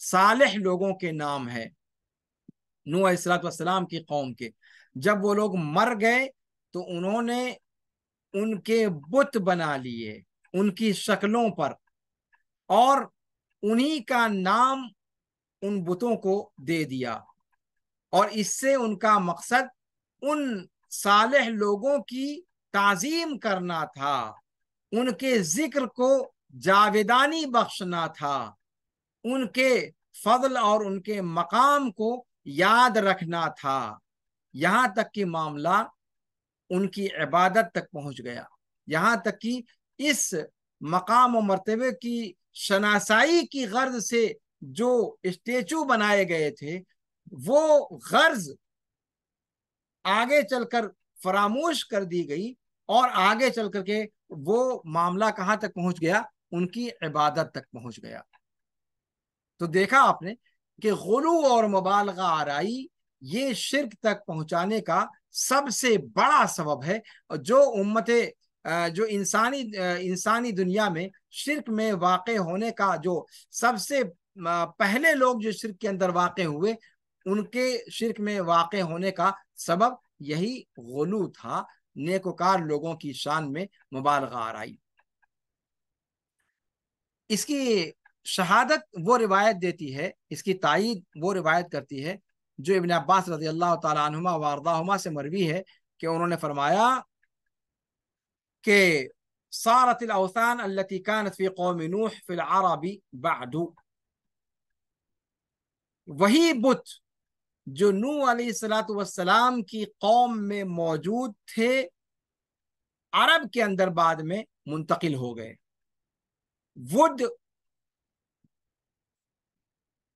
صالح لوگوں کے نام ہے، نوح علیہ السلام کی قوم کے۔ جب وہ لوگ مر گئے تو انہوں نے ان کے بت بنا لیے ان کی شکلوں پر، اور انہی کا نام ان بتوں کو دے دیا، اور اس سے ان کا مقصد ان صالح لوگوں کی تعظیم کرنا تھا، ان کے ذکر کو جاویدانی بخشنا تھا، ان کے فضل اور ان کے مقام کو یاد رکھنا تھا، یہاں تک کہ معاملہ ان کی عبادت تک پہنچ گیا، یہاں تک کہ اس مقام و مرتبے کی شناسائی کی غرض سے جو اسٹیچو بنائے گئے تھے وہ غرض آگے چل کر فراموش کر دی گئی، اور آگے چل کر کے وہ معاملہ کہاں تک پہنچ گیا؟ ان کی عبادت تک پہنچ گیا۔ تو دیکھا آپ نے کہ غلو اور مبالغہ آرائی یہ شرک تک پہنچانے کا سب سے بڑا سبب ہے، جو جو انسانی دنیا میں شرک میں واقع ہونے کا جو سب سے پہلے لوگ جو شرک کے اندر واقع ہوئے، ان کے شرک میں واقع ہونے کا سبب یہی غلو تھا، نیکوکار لوگوں کی شان میں مبالغہ آرائی۔ اس کی شہادت وہ روایت دیتی ہے، اس کی تائید وہ روایت کرتی ہے جو ابن عباس رضی اللہ تعالی عنہما وارضاہما سے مروی ہے کہ انہوں نے فرمایا کہ صارت الاوثان التي كانت في قوم نوح في العرب بعد، وہی بت جو نوح علیہ السلام کی قوم میں موجود تھے عرب کے اندر بعد میں منتقل ہو گئے۔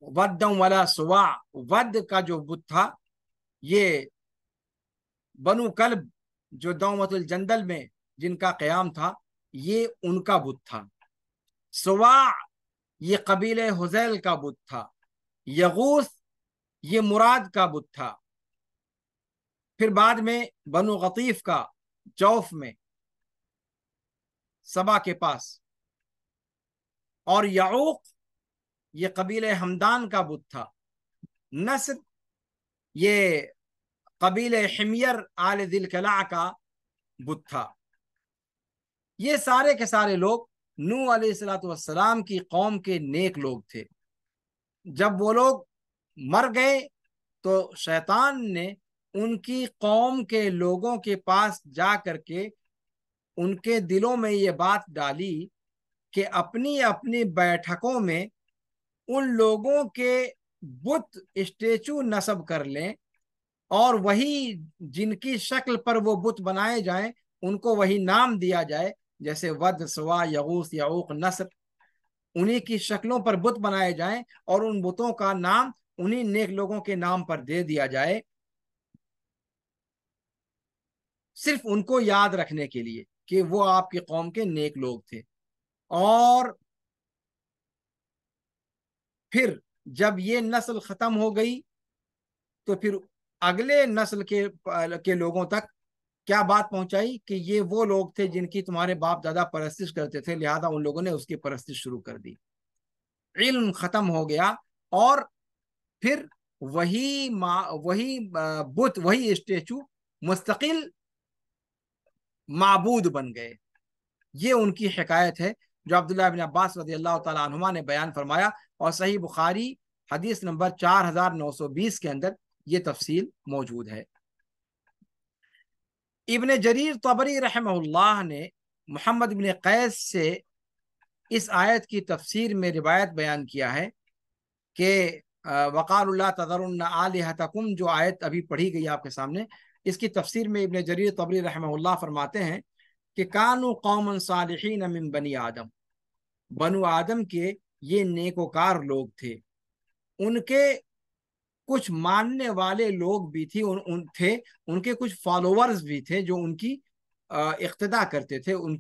ودم ولا سواع، ود کا جو بت تھا یہ بنو کلب جو دومت الجندل میں جن کا قیام تھا یہ ان کا بت تھا، سواع یہ قبیلہ حذیل کا بت تھا، یغوث یہ مراد کا بت تھا، پھر بعد میں بنو غطیف کا جوف میں سبا کے پاس، اور یعوق یہ قبیلہ ہمدان کا بت تھا، نصر یہ قبیلہ حمیر آل ذی القلع کا بت تھا۔ یہ سارے کے سارے لوگ نوح علیہ السلام کی قوم کے نیک لوگ تھے۔ جب وہ لوگ مر گئے تو شیطان نے ان کی قوم کے لوگوں کے پاس جا کر کے ان کے دلوں میں یہ بات ڈالی کہ اپنی اپنی بیٹھکوں میں ان لوگوں کے بت اسٹیچو نصب کر لیں، اور وہی جن کی شکل پر وہ بت بنائے جائیں ان کو وہی نام دیا جائے، جیسے ود، سوا، یغوث، یعوق، نصر، انہی کی شکلوں پر بت بنائے جائیں اور ان بتوں کا نام انہی نیک لوگوں کے نام پر دے دیا جائے، صرف ان کو یاد رکھنے کے لیے کہ وہ آپ کی قوم کے نیک لوگ تھے۔ اور پھر جب یہ نسل ختم ہو گئی تو پھر اگلے نسل کے لوگوں تک کیا بات پہنچائی کہ یہ وہ لوگ تھے جن کی تمہارے باپ دادا پرستش کرتے تھے، لہذا ان لوگوں نے اس کی پرستش شروع کر دی، علم ختم ہو گیا، اور پھر وہی بت، وہی اسٹیچو مستقل معبود بن گئے۔ یہ ان کی حکایت ہے جو عبداللہ بن عباس رضی اللہ تعالیٰ عنہما نے بیان فرمایا، اور صحیح بخاری حدیث نمبر 4920 کے اندر یہ تفصیل موجود ہے۔ ابن جریر طبری رحمہ اللہ نے محمد بن قیس سے اس آیت کی تفسیر میں روایت بیان کیا ہے کہ وقالوا لا تذرن آلہتکم، جو آیت ابھی پڑھی گئی آپ کے سامنے، اس کی تفسیر میں ابن جریر طبری رحمہ اللہ فرماتے ہیں کہ کانوا قوما صالحین من بنی آدم، بنو آدم کے یہ نیکوکار لوگ تھے، ان کے کچھ ماننے والے لوگ بھی ان کے کچھ فالوورز بھی تھے جو ان کی اقتدا کرتے تھے، ان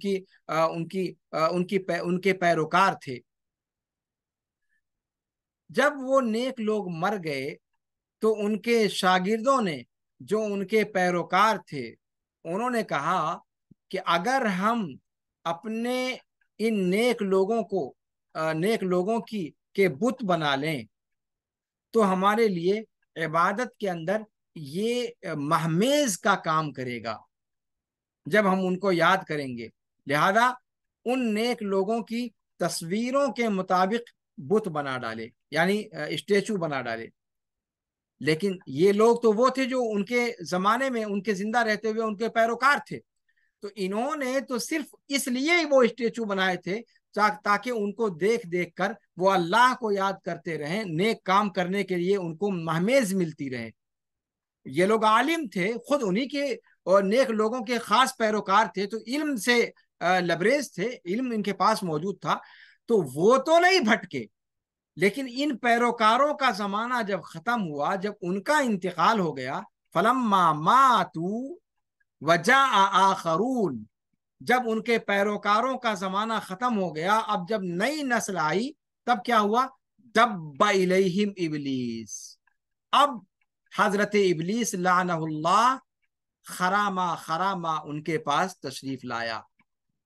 کے پیروکار تھے۔ جب وہ نیک لوگ مر گئے تو ان کے شاگردوں نے جو ان کے پیروکار تھے انہوں نے کہا کہ اگر ہم اپنے ان نیک لوگوں کی کہ بت بنا لیں تو ہمارے لیے عبادت کے اندر یہ مہمیز کا کام کرے گا جب ہم ان کو یاد کریں گے. لہذا ان نیک لوگوں کی تصویروں کے مطابق بت بنا ڈالے، یعنی اسٹیچو بنا ڈالے. لیکن یہ لوگ تو وہ تھے جو ان کے زمانے میں، ان کے زندہ رہتے ہوئے ان کے پیروکار تھے. تو انہوں نے تو صرف اس لیے وہ اسٹیچو بنائے تھے تاکہ ان کو دیکھ دیکھ کر وہ اللہ کو یاد کرتے رہیں، نیک کام کرنے کے لیے ان کو مہمیز ملتی رہے. یہ لوگ عالم تھے، خود انہی کے اور نیک لوگوں کے خاص پیروکار تھے، تو علم سے لبریز تھے، علم ان کے پاس موجود تھا، تو وہ تو نہیں بھٹکے. لیکن ان پیروکاروں کا زمانہ جب ختم ہوا، جب ان کا انتقال ہو گیا، فلما ماتوا وجاء آخرون، جب ان کے پیروکاروں کا زمانہ ختم ہو گیا، اب جب نئی نسل آئی تب کیا ہوا؟ دب الیہم ابلیس، اب حضرت ابلیس لعنہ اللہ خراما ان کے پاس تشریف لایا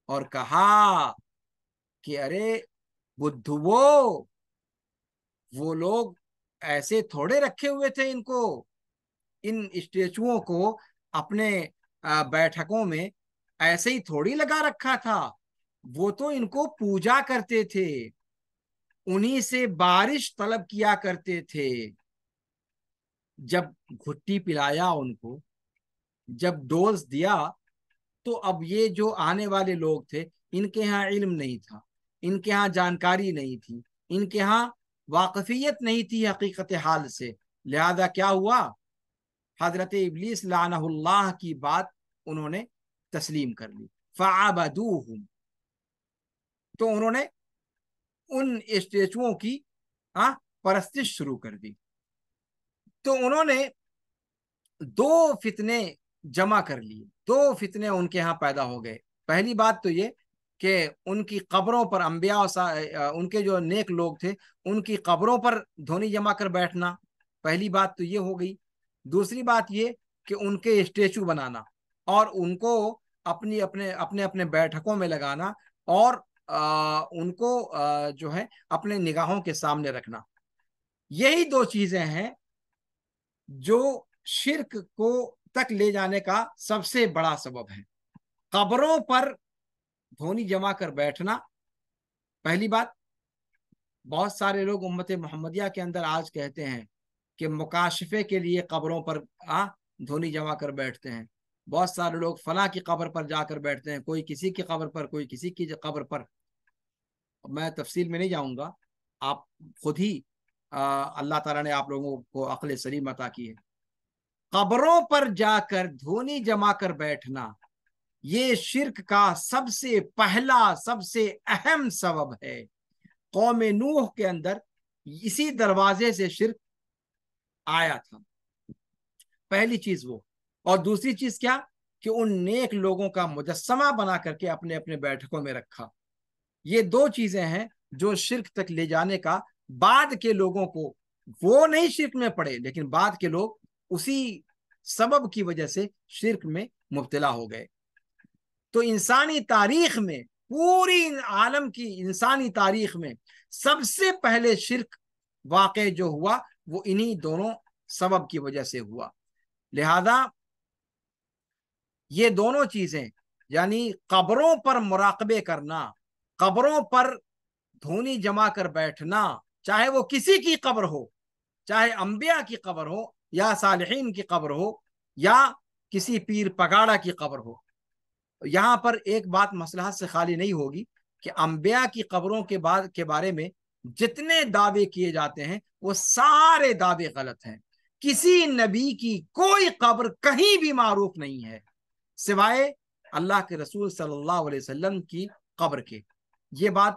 اور کہا کہ ارے بدھوو، وہ لوگ ایسے تھوڑے رکھے ہوئے تھے ان کو، ان اسٹیچوؤں کو اپنے بیٹھکوں میں ایسے ہی تھوڑی لگا رکھا تھا، وہ تو ان کو پوجا کرتے تھے، انہی سے بارش طلب کیا کرتے تھے. جب گھٹی پلایا ان کو، جب ڈوز دیا، تو اب یہ جو آنے والے لوگ تھے، ان کے ہاں علم نہیں تھا، ان کے ہاں جانکاری نہیں تھی، ان کے ہاں واقفیت نہیں تھی حقیقت حال سے. لہذا کیا ہوا؟ حضرت ابلیس لعنہ اللہ کی بات انہوں نے تسلیم کر لی. فعبدوہم، تو انہوں نے ان اسٹیچوؤں کی پرستش شروع کر دی. تو انہوں نے دو فتنے جمع کر لیے، دو فتنے ان کے ہاں پیدا ہو گئے. پہلی بات تو یہ کہ ان کی قبروں پر انبیاء ان کے جو نیک لوگ تھے ان کی قبروں پر دھونی جمع کر بیٹھنا، پہلی بات تو یہ ہو گئی. دوسری بات یہ کہ ان کے اسٹیچو بنانا اور ان کو اپنے بیٹھکوں میں لگانا اور ان کو جو ہے اپنے نگاہوں کے سامنے رکھنا. یہی دو چیزیں ہیں جو شرک کو تک لے جانے کا سب سے بڑا سبب ہے. قبروں پر دھونی جما کر بیٹھنا پہلی بات. بہت سارے لوگ امت محمدیہ کے اندر آج کہتے ہیں کہ مکاشفے کے لیے قبروں پر دھونی جما کر بیٹھتے ہیں. بہت سارے لوگ فلاں کی قبر پر جا کر بیٹھتے ہیں، کوئی کسی کی قبر پر، کوئی کسی کی قبر پر. میں تفصیل میں نہیں جاؤں گا، آپ خود ہی اللہ تعالیٰ نے آپ لوگوں کو عقل سلیم عطا کی ہے. قبروں پر جا کر دھونی جما کر بیٹھنا یہ شرک کا سب سے پہلا، سب سے اہم سبب ہے. قوم نوح کے اندر اسی دروازے سے شرک آیا تھا. پہلی چیز وہ. اور دوسری چیز کیا؟ کہ ان نیک لوگوں کا مجسمہ بنا کر کے اپنے اپنے بیٹھکوں میں رکھا. یہ دو چیزیں ہیں جو شرک تک لے جانے کا بعد کے لوگوں کو، وہ نہیں شرک میں پڑے لیکن بعد کے لوگ اسی سبب کی وجہ سے شرک میں مبتلا ہو گئے. تو انسانی تاریخ میں، پوری عالم کی انسانی تاریخ میں سب سے پہلے شرک واقع جو ہوا وہ انہی دونوں سبب کی وجہ سے ہوا. لہذا یہ دونوں چیزیں، یعنی قبروں پر مراقبے کرنا، قبروں پر دھونی جما کر بیٹھنا، چاہے وہ کسی کی قبر ہو، چاہے انبیاء کی قبر ہو یا صالحین کی قبر ہو یا کسی پیر پگاڑا کی قبر ہو. یہاں پر ایک بات مصلحت سے خالی نہیں ہوگی کہ انبیاء کی قبروں کے بارے میں جتنے دعوے کیے جاتے ہیں وہ سارے دعوے غلط ہیں. کسی نبی کی کوئی قبر کہیں بھی معروف نہیں ہے سوائے اللہ کے رسول صلی اللہ علیہ وسلم کی قبر کے. یہ بات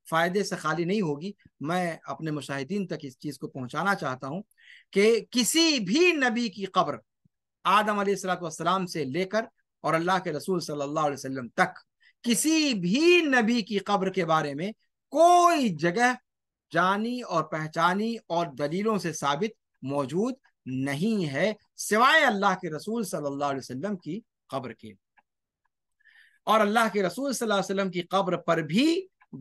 فائدے سے خالی نہیں ہوگی. میں اپنے مشاہدین تک اس چیز کو پہنچانا چاہتا ہوں کہ کسی بھی نبی کی قبر آدم علیہ السلام سے لے کر اور اللہ کے رسول صلی اللہ علیہ وسلم تک کسی بھی نبی کی قبر کے بارے میں کوئی جگہ جانی اور پہچانی اور دلیلوں سے ثابت موجود نہیں ہے سوائے اللہ کے رسول صلی اللہ علیہ وسلم کی قبر کے. اور اللہ کے رسول صلی اللہ علیہ وسلم کی قبر پر بھی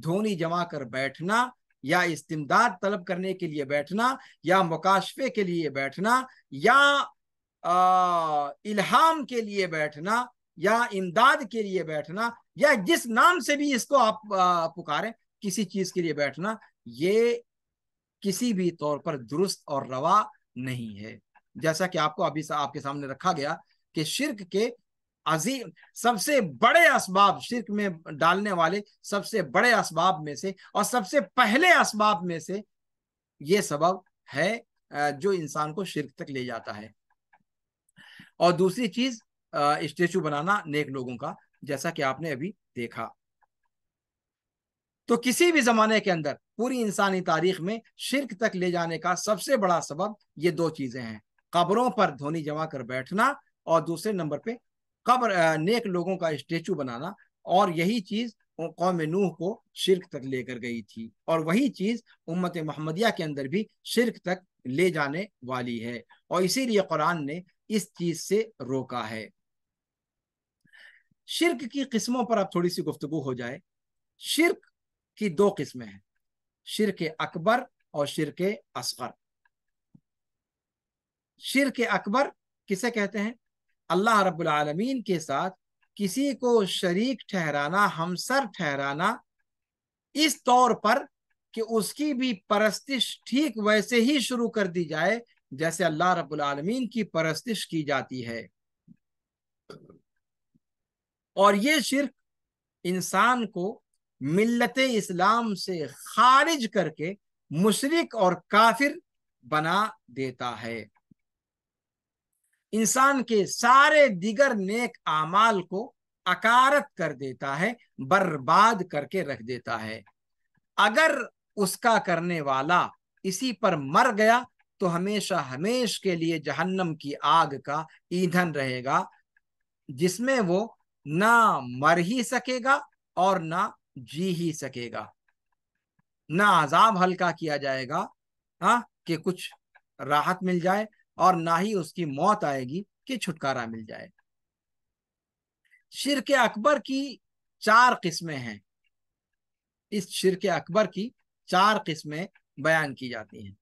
دھونی جما کر بیٹھنا یا استمداد طلب کرنے کے لیے بیٹھنا یا مکاشفے کے لیے بیٹھنا یا الہام کے لیے بیٹھنا یا امداد کے لیے بیٹھنا یا جس نام سے بھی اس کو آپ پکاریں کسی چیز کے لیے بیٹھنا، یہ کسی بھی طور پر درست اور روا نہیں ہے. جیسا کہ آپ کو ابھی آپ کے سامنے رکھا گیا کہ شرک کے عظیم سب سے بڑے اسباب، شرک میں ڈالنے والے سب سے بڑے اسباب میں سے اور سب سے پہلے اسباب میں سے یہ سبب ہے جو انسان کو شرک تک لے جاتا ہے. اور دوسری چیز اسٹیچو بنانا نیک لوگوں کا، جیسا کہ آپ نے ابھی دیکھا. تو کسی بھی زمانے کے اندر پوری انسانی تاریخ میں شرک تک لے جانے کا سب سے بڑا سبب یہ دو چیزیں ہیں: قبروں پر دھونی جما کر بیٹھنا اور دوسرے نمبر پہ نیک لوگوں کا اسٹیچو بنانا. اور یہی چیز قوم نوح کو شرک تک لے کر گئی تھی، اور وہی چیز امت محمدیہ کے اندر بھی شرک تک لے جانے والی ہے، اور اسی لیے قرآن نے اس چیز سے روکا ہے. شرک کی قسموں پر اب تھوڑی سی گفتگو ہو جائے. شرک کی دو قسمیں ہیں: شرک اکبر اور شرک اصغر. شرک اکبر کسے کہتے ہیں؟ اللہ رب العالمین کے ساتھ کسی کو شریک ٹھہرانا، ہمسر ٹھہرانا، اس طور پر کہ اس کی بھی پرستش ٹھیک ویسے ہی شروع کر دی جائے جیسے اللہ رب العالمین کی پرستش کی جاتی ہے. اور یہ شرک انسان کو ملت اسلام سے خارج کر کے مشرک اور کافر بنا دیتا ہے. انسان کے سارے دیگر نیک اعمال کو اکارت کر دیتا ہے، برباد کر کے رکھ دیتا ہے. اگر اس کا کرنے والا اسی پر مر گیا تو ہمیشہ ہمیش کے لیے جہنم کی آگ کا ایندھن رہے گا، جس میں وہ نہ مر ہی سکے گا اور نہ جی ہی سکے گا. نہ عذاب ہلکا کیا جائے گا کہ کچھ راحت مل جائے، اور نہ ہی اس کی موت آئے گی کہ چھٹکارا مل جائے. شرک اکبر کی 4 قسمیں ہیں. اس شرک اکبر کی 4 قسمیں بیان کی جاتی ہیں.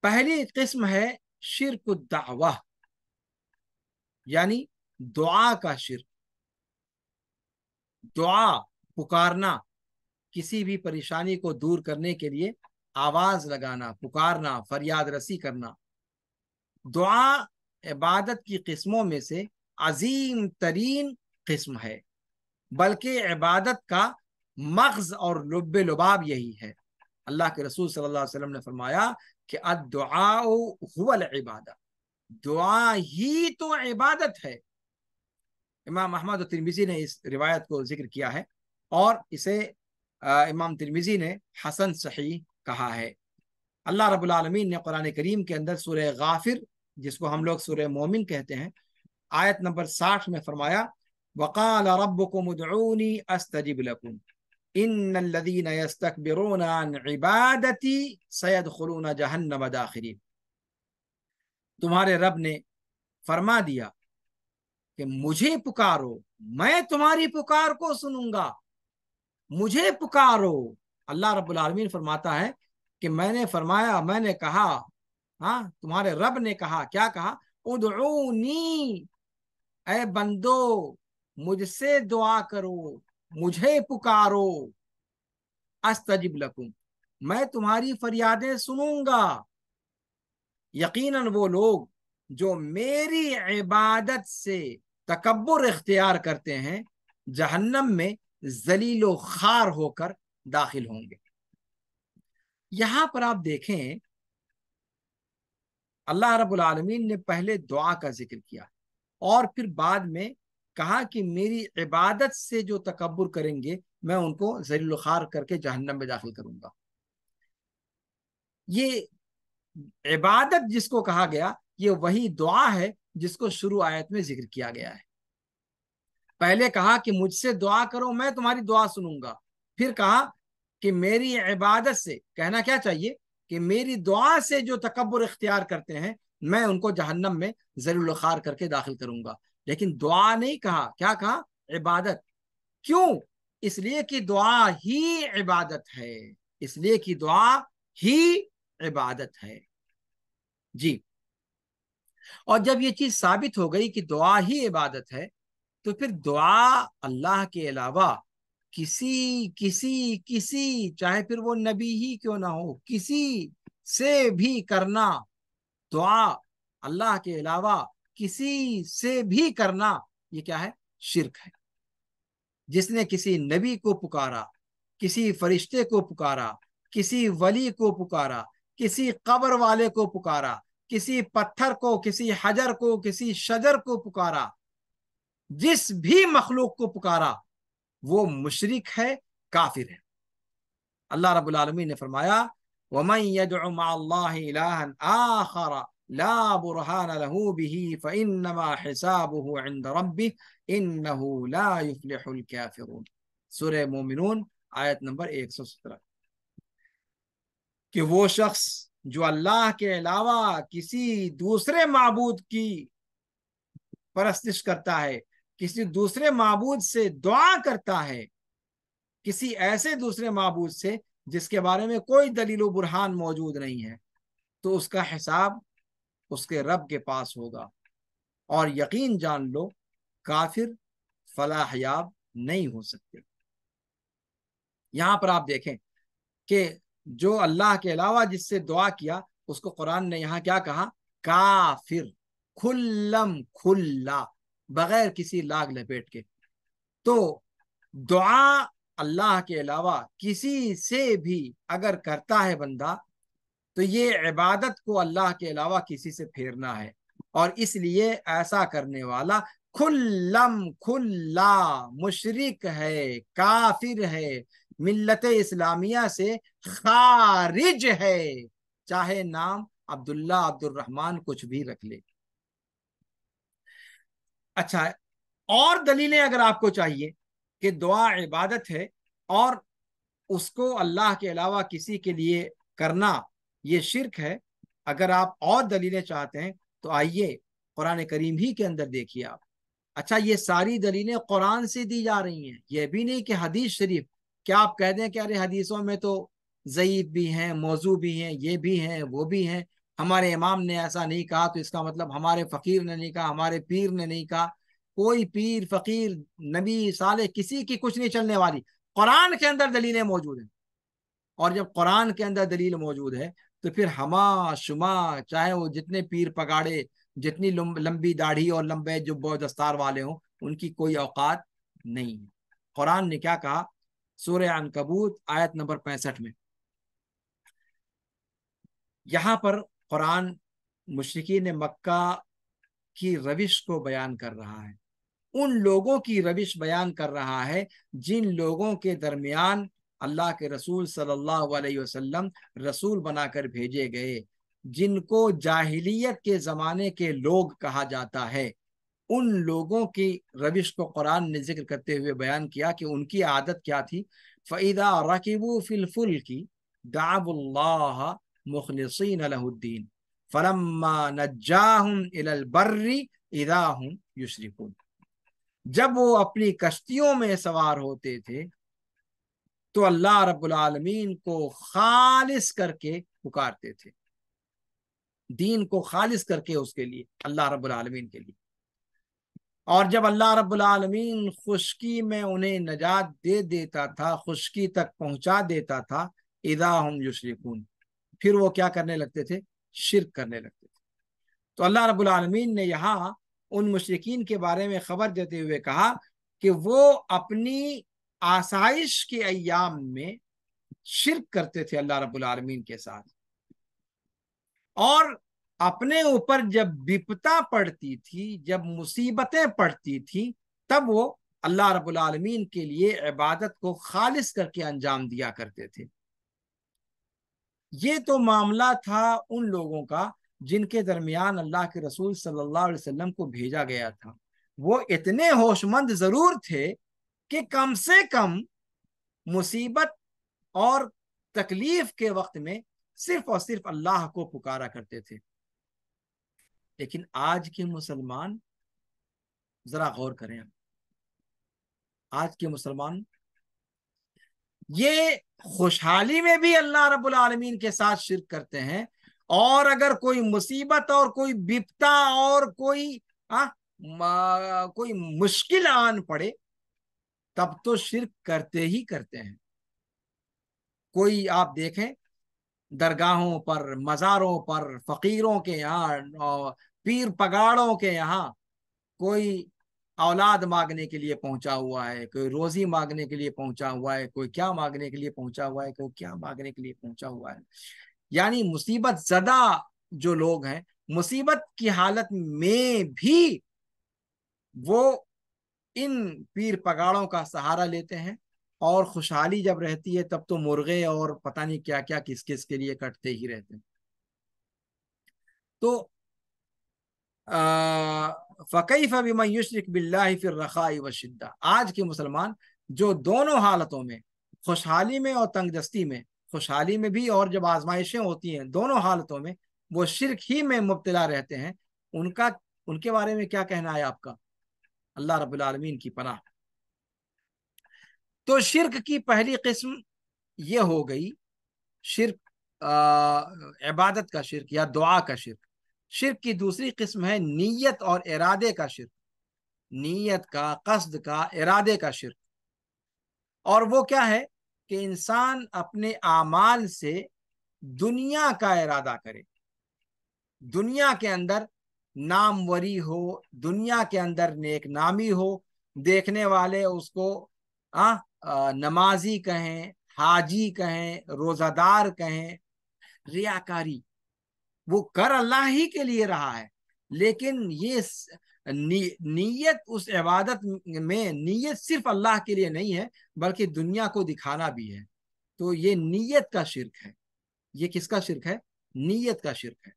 پہلی قسم ہے شرک الدعوہ، یعنی دعا کا شرک. دعا، پکارنا، کسی بھی پریشانی کو دور کرنے کے لیے آواز لگانا، پکارنا، فریاد رسی کرنا. دعا عبادت کی قسموں میں سے عظیم ترین قسم ہے، بلکہ عبادت کا مغز اور لب لباب یہی ہے. اللہ کے رسول صلی اللہ علیہ وسلم نے فرمایا کہ الدعاء هو العبادہ، دعا ہی تو عبادت ہے. امام احمد و ترمذی نے اس روایت کو ذکر کیا ہے، اور اسے امام ترمذی نے حسن صحیح کہا ہے. اللہ رب العالمین نے قرآن کریم کے اندر سورہ غافر، جس کو ہم لوگ سورہ مومن کہتے ہیں، آیت نمبر 60 میں فرمایا: وَقَالَ رَبُّكُمُ ادْعُونِي أَسْتَجِبْ لَكُمْ إِنَّ الَّذِينَ يَسْتَكْبِرُونَ عَنْ عِبَادَتِي سَيَدْخُلُونَ جَهَنَّمَ دَاخِرِينَ. تمہارے رب نے فرما دیا کہ مجھے پکارو، میں تمہاری پکار کو سنوں گا، مجھے پکارو. اللہ رب العالمین فرماتا ہے کہ میں نے فرمایا، میں نے کہا، تمہارے رب نے کہا، کیا کہا؟ ادعونی، اے بندو مجھ سے دعا کرو، مجھے پکارو، استجب لکم، میں تمہاری فریادیں سنوں گا. یقیناً وہ لوگ جو میری عبادت سے تکبر اختیار کرتے ہیں جہنم میں ذلیل و خوار ہو کر داخل ہوں گے. یہاں پر آپ دیکھیں، اللہ رب العالمین نے پہلے دعا کا ذکر کیا اور پھر بعد میں کہا کہ میری عبادت سے جو تکبر کریں گے میں ان کو ذلیل و خوار کر کے جہنم میں داخل کروں گا. یہ عبادت جس کو کہا گیا یہ وہی دعا ہے جس کو شروع آیت میں ذکر کیا گیا ہے. پہلے کہا کہ مجھ سے دعا کرو، میں تمہاری دعا سنوں گا. پھر کہا کہ میری عبادت سے، کہنا کیا چاہیے کہ میری دعا سے جو تکبر اختیار کرتے ہیں میں ان کو جہنم میں ذلیل و خوار کر کے داخل کروں گا. لیکن دعا نہیں کہا، کیا کہا؟ عبادت. کیوں؟ اس لیے کہ دعا ہی عبادت ہے. اس لیے کہ دعا ہی عبادت ہے. جی. اور جب یہ چیز ثابت ہو گئی کہ دعا ہی عبادت ہے تو پھر دعا اللہ کے علاوہ کسی کسی کسی چاہے پھر وہ نبی ہی کیوں نہ ہو کسی سے بھی کرنا، دعا اللہ کے علاوہ کسی سے بھی کرنا، یہ کیا ہے؟ شرک ہے. جس نے کسی نبی کو پکارا، کسی فرشتے کو پکارا، کسی ولی کو پکارا، کسی قبر والے کو پکارا، کسی پتھر کو، کسی حجر کو، کسی شجر کو پکارا، جس بھی مخلوق کو پکارا وہ مشرک ہے، کافر ہے. اللہ رب العالمین نے فرمایا وَمَن يَدْعُ مَعَ اللَّهِ إِلَٰهًا آخَرَ لَا بُرْهَانَ لَهُ بِهِ فَإِنَّمَا حِسَابُهُ عِندَ رَبِّهِ إِنَّهُ لَا يُفْلِحُ الْكَافِرُونَ. سورہ مومنون آیت نمبر 117. کہ وہ شخص جو اللہ کے علاوہ کسی دوسرے معبود کی پرستش کرتا ہے، کسی دوسرے معبود سے دعا کرتا ہے، کسی ایسے دوسرے معبود سے جس کے بارے میں کوئی دلیل و برہان موجود نہیں ہے، تو اس کا حساب اس کے رب کے پاس ہوگا. اور یقین جان لو کافر فلاح یاب نہیں ہو سکتے. یہاں پر آپ دیکھیں کہ جو اللہ کے علاوہ جس سے دعا کیا اس کو قرآن نے یہاں کیا کہا؟ کافر، کھلم کھلا، بغیر کسی لاگ لپیٹ کے. تو دعا اللہ کے علاوہ کسی سے بھی اگر کرتا ہے بندہ تو یہ عبادت کو اللہ کے علاوہ کسی سے پھیرنا ہے، اور اس لیے ایسا کرنے والا کھلم کھلا مشرک ہے، کافر ہے، ملت اسلامیہ سے خارج ہے، چاہے نام عبداللہ عبد الرحمن کچھ بھی رکھ لے. اچھا، اور دلیلیں اگر آپ کو چاہیے کہ دعا عبادت ہے اور اس کو اللہ کے علاوہ کسی کے لیے کرنا یہ شرک ہے، اگر آپ اور دلیلیں چاہتے ہیں تو آئیے قرآن کریم ہی کے اندر دیکھیے آپ. اچھا، یہ ساری دلیلیں قرآن سے دی جا رہی ہیں، یہ بھی نہیں کہ حدیث شریف. کیا آپ کہہ دیں کہ ارے حدیثوں میں تو ضعیف بھی ہیں، موضوع بھی ہیں، یہ بھی ہیں، وہ بھی ہیں، ہمارے امام نے ایسا نہیں کہا تو اس کا مطلب ہمارے فقیر نے نہیں کہا، ہمارے پیر نے نہیں کہا. کوئی پیر فقیر نبی صالح کسی کی کچھ نہیں چلنے والی. قرآن کے اندر دلیلیں موجود ہیں، اور جب قرآن کے اندر دلیل موجود ہے تو پھر ہما شما چاہے وہ جتنے پیر پگاڑے، جتنی لمبی داڑھی اور لمبے جب دستار والے ہوں، ان کی کوئی اوقات نہیں ہے. قرآن نے کیا کہا؟ سورہ عنکبوت آیت نمبر 65 میں. یہاں پر قرآن مشرکین مکہ کی روش کو بیان کر رہا ہے، ان لوگوں کی روش بیان کر رہا ہے جن لوگوں کے درمیان اللہ کے رسول صلی اللہ علیہ وسلم رسول بنا کر بھیجے گئے، جن کو جاہلیت کے زمانے کے لوگ کہا جاتا ہے. ان لوگوں کی روش کو قرآن نے ذکر کرتے ہوئے بیان کیا کہ ان کی عادت کیا تھی. فَإِذَا رَكِبُوا فِي الْفُلْكِ دَعَوُا اللَّهَ مُخْلِصِينَ لَهُ الدِّينَ فَلَمَّا نَجَّاهُمْ إِلَى الْبَرِّ إِذَا هُمْ يُشْرِكُونَ. جب وہ اپنی کشتیوں میں سوار ہوتے تھے تو اللہ رب العالمین کو خالص کر کے پکارتے تھے، دین کو خالص کر کے اس کے لیے، اللہ رب العالمین کے لیے. اور جب اللہ رب العالمین خشکی میں انہیں نجات دے دیتا تھا، خشکی تک پہنچا دیتا تھا، اذا ہم یشرکون، پھر وہ کیا کرنے لگتے تھے؟ شرک کرنے لگتے تھے. تو اللہ رب العالمین نے یہاں ان مشرکین کے بارے میں خبر دیتے ہوئے کہا کہ وہ اپنی آسائش کے ایام میں شرک کرتے تھے اللہ رب العالمین کے ساتھ، اور اپنے اوپر جب بپتا پڑتی تھی، جب مصیبتیں پڑتی تھی، تب وہ اللہ رب العالمین کے لیے عبادت کو خالص کر کے انجام دیا کرتے تھے. یہ تو معاملہ تھا ان لوگوں کا جن کے درمیان اللہ کے رسول صلی اللہ علیہ وسلم کو بھیجا گیا تھا. وہ اتنے ہوش مند ضرور تھے کہ کم سے کم مصیبت اور تکلیف کے وقت میں صرف اور صرف اللہ کو پکارا کرتے تھے. لیکن آج کے مسلمان ذرا غور کریں، آج کے مسلمان یہ خوشحالی میں بھی اللہ رب العالمین کے ساتھ شرک کرتے ہیں، اور اگر کوئی مصیبت اور کوئی بپتا اور کوئی مشکل آن پڑے تب تو شرک کرتے ہی کرتے ہیں۔ کوئی آپ دیکھیں درگاہوں پر، مزاروں پر، فقیروں کے یہاں اور پیر پگاڑوں کے یہاں کوئی اولاد مانگنے کے لیے پہنچا ہوا ہے، کوئی روزی مانگنے کے لیے پہنچا ہوا ہے، کوئی کیا مانگنے کے لیے پہنچا ہوا ہے، کوئی کیا مانگنے کے لیے پہنچا ہوا ہے۔ یعنی مصیبت زدہ جو لوگ ہیں، مصیبت کی حالت میں بھی وہ ان پیر پگاڑوں کا سہارا لیتے ہیں، اور خوشحالی جب رہتی ہے تب تو مرغے اور پتہ نہیں کیا کیا کس کس کے لیے کٹتے ہی رہتے ہیں۔ تو فَكَيْفَ بِمَنْ يُشْرِكْ بِاللَّهِ فِي الرَّخَاءِ وَالشِّدَّةِ، آج کے مسلمان جو دونوں حالتوں میں، خوشحالی میں اور تنگ دستی میں، خوشحالی میں بھی اور جب آزمائشیں ہوتی ہیں، دونوں حالتوں میں وہ شرک ہی میں مبتلا رہتے ہیں، ان کے بارے میں کیا کہنا ہے آپ کا؟ اللہ رب العالمین کی پناہ۔ تو شرک کی پہلی قسم یہ ہو گئی شرک عبادت کا شرک یا دعا کا شرک۔ شرک کی دوسری قسم ہے نیت اور ارادے کا شرک، نیت کا، قصد کا، ارادے کا شرک۔ اور وہ کیا ہے کہ انسان اپنے اعمال سے دنیا کا ارادہ کرے، دنیا کے اندر ناموری ہو، دنیا کے اندر نیک نامی ہو، دیکھنے والے اس کو نمازی کہیں، حاجی کہیں، روزہ دار کہیں، ریاکاری وہ کر اللہ ہی کے لیے رہا ہے، لیکن یہ نیت اس عبادت میں، نیت صرف اللہ کے لیے نہیں ہے بلکہ دنیا کو دکھانا بھی ہے، تو یہ نیت کا شرک ہے۔ یہ کس کا شرک ہے؟ نیت کا شرک ہے۔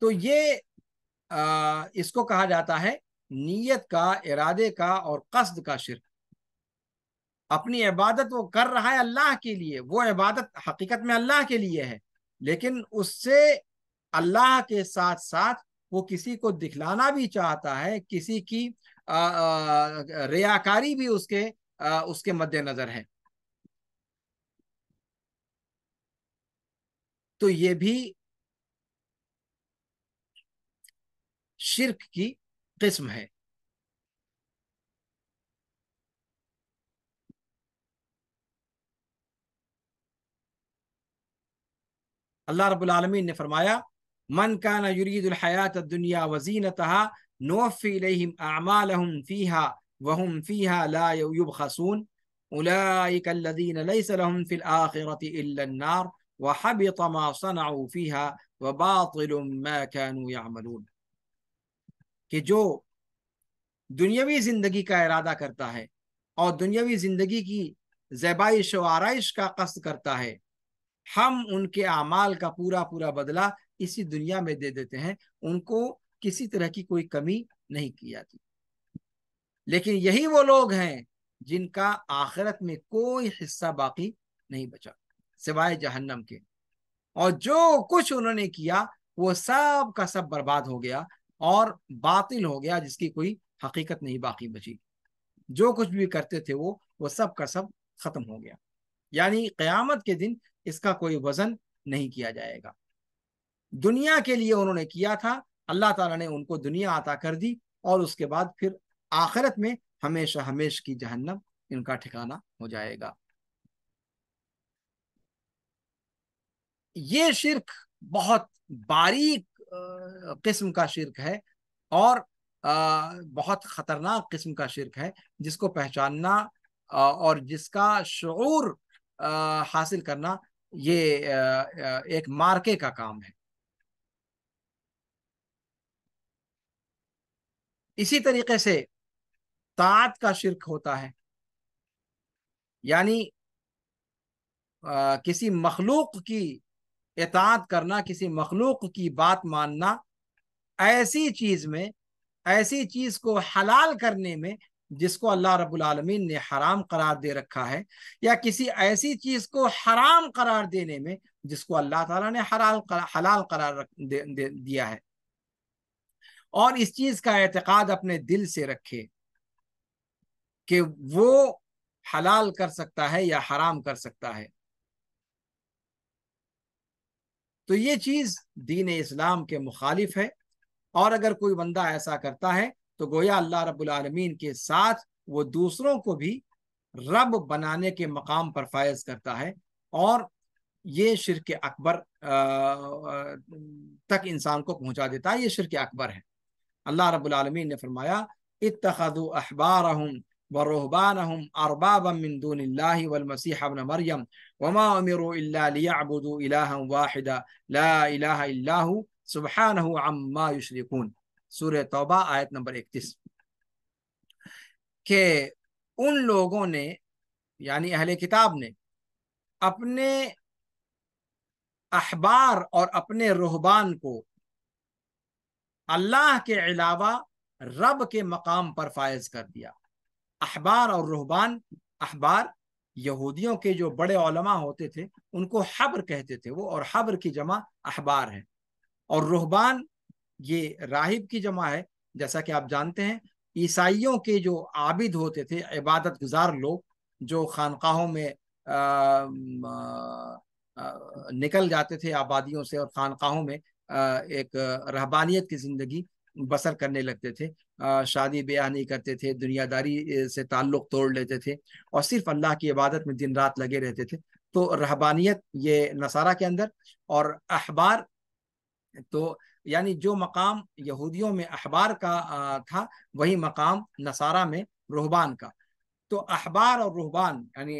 تو یہ اس کو کہا جاتا ہے نیت کا، ارادے کا اور قصد کا شرک۔ اپنی عبادت وہ کر رہا ہے اللہ کے لیے، وہ عبادت حقیقت میں اللہ کے لیے ہے، لیکن اس سے اللہ کے ساتھ ساتھ وہ کسی کو دکھلانا بھی چاہتا ہے، کسی کی ریاکاری بھی اس کے مد نظر ہے، تو یہ بھی شرک کی قسم ہے۔ اللہ رب العالمین نے فرمایا من کان یرید الحیات الدنیا وزینتها نوفی الیہم اعمالهم فیها وهم فیها لا یبخسون اولئک الذین لیس لهم فی الآخرة الا النار وحبط ما صنعوا فیها وباطل ما كانوا يعملون، کہ جو دنیاوی زندگی کا ارادہ کرتا ہے اور دنیاوی زندگی کی زیبائش و آرائش کا قصد کرتا ہے، ہم ان کے اعمال کا پورا پورا بدلہ اسی دنیا میں دے دیتے ہیں، ان کو کسی طرح کی کوئی کمی نہیں کی جاتی۔ لیکن یہی وہ لوگ ہیں جن کا آخرت میں کوئی حصہ باقی نہیں بچا سوائے جہنم کے، اور جو کچھ انہوں نے کیا وہ سب کا سب برباد ہو گیا اور باطل ہو گیا، جس کی کوئی حقیقت نہیں باقی بچی۔ جو کچھ بھی کرتے تھے وہ سب کا سب ختم ہو گیا، یعنی قیامت کے دن اس کا کوئی وزن نہیں کیا جائے گا۔ دنیا کے لیے انہوں نے کیا تھا، اللہ تعالیٰ نے ان کو دنیا عطا کر دی، اور اس کے بعد پھر آخرت میں ہمیشہ ہمیشہ کی جہنم ان کا ٹھکانہ ہو جائے گا۔ یہ شرک بہت باریک قسم کا شرک ہے، اور بہت خطرناک قسم کا شرک ہے، جس کو پہچاننا اور جس کا شعور حاصل کرنا یہ ایک مارکے کا کام ہے۔ اسی طریقے سے طاعت کا شرک ہوتا ہے، یعنی کسی مخلوق کی اطاعت کرنا، کسی مخلوق کی بات ماننا، ایسی چیز میں، ایسی چیز کو حلال کرنے میں جس کو اللہ رب العالمین نے حرام قرار دے رکھا ہے، یا کسی ایسی چیز کو حرام قرار دینے میں جس کو اللہ تعالیٰ نے حلال قرار دیا ہے، اور اس چیز کا اعتقاد اپنے دل سے رکھے کہ وہ حلال کر سکتا ہے یا حرام کر سکتا ہے، تو یہ چیز دین اسلام کے مخالف ہے۔ اور اگر کوئی بندہ ایسا کرتا ہے تو گویا اللہ رب العالمین کے ساتھ وہ دوسروں کو بھی رب بنانے کے مقام پر فائز کرتا ہے، اور یہ شرک اکبر تک انسان کو پہنچا دیتا ہے، یہ شرک اکبر ہے۔ اللہ رب العالمین نے فرمایا اتخذوا احبارهم ورهبانهم اربابا من دون الله والمسيح ابن مريم وما امروا الا ليعبدوا الها واحدا لا اله الا هو سبحانه عما يشركون، سورہ توبہ آیت نمبر 31، کہ ان لوگوں نے یعنی اہل کتاب نے اپنے احبار اور اپنے رہبان کو اللہ کے علاوہ رب کے مقام پر فائز کر دیا۔ احبار اور رہبان، احبار یہودیوں کے جو بڑے علماء ہوتے تھے ان کو حبر کہتے تھے وہ، اور حبر کی جمع احبار ہے، اور رہبان یہ راہب کی جمع ہے۔ جیسا کہ آپ جانتے ہیں عیسائیوں کے جو عابد ہوتے تھے، عبادت گزار لوگ جو خانقاہوں میں نکل جاتے تھے آبادیوں سے اور خانقاہوں میں ایک رہبانیت کی زندگی بسر کرنے لگتے تھے، شادی بیاہ نہیں کرتے تھے، دنیا داری سے تعلق توڑ لیتے تھے اور صرف اللہ کی عبادت میں دن رات لگے رہتے تھے، تو رہبانیت یہ نصارہ کے اندر، اور احبار تو یعنی جو مقام یہودیوں میں احبار کا تھا وہی مقام نصارہ میں رہبان کا۔ تو احبار اور رہبان یعنی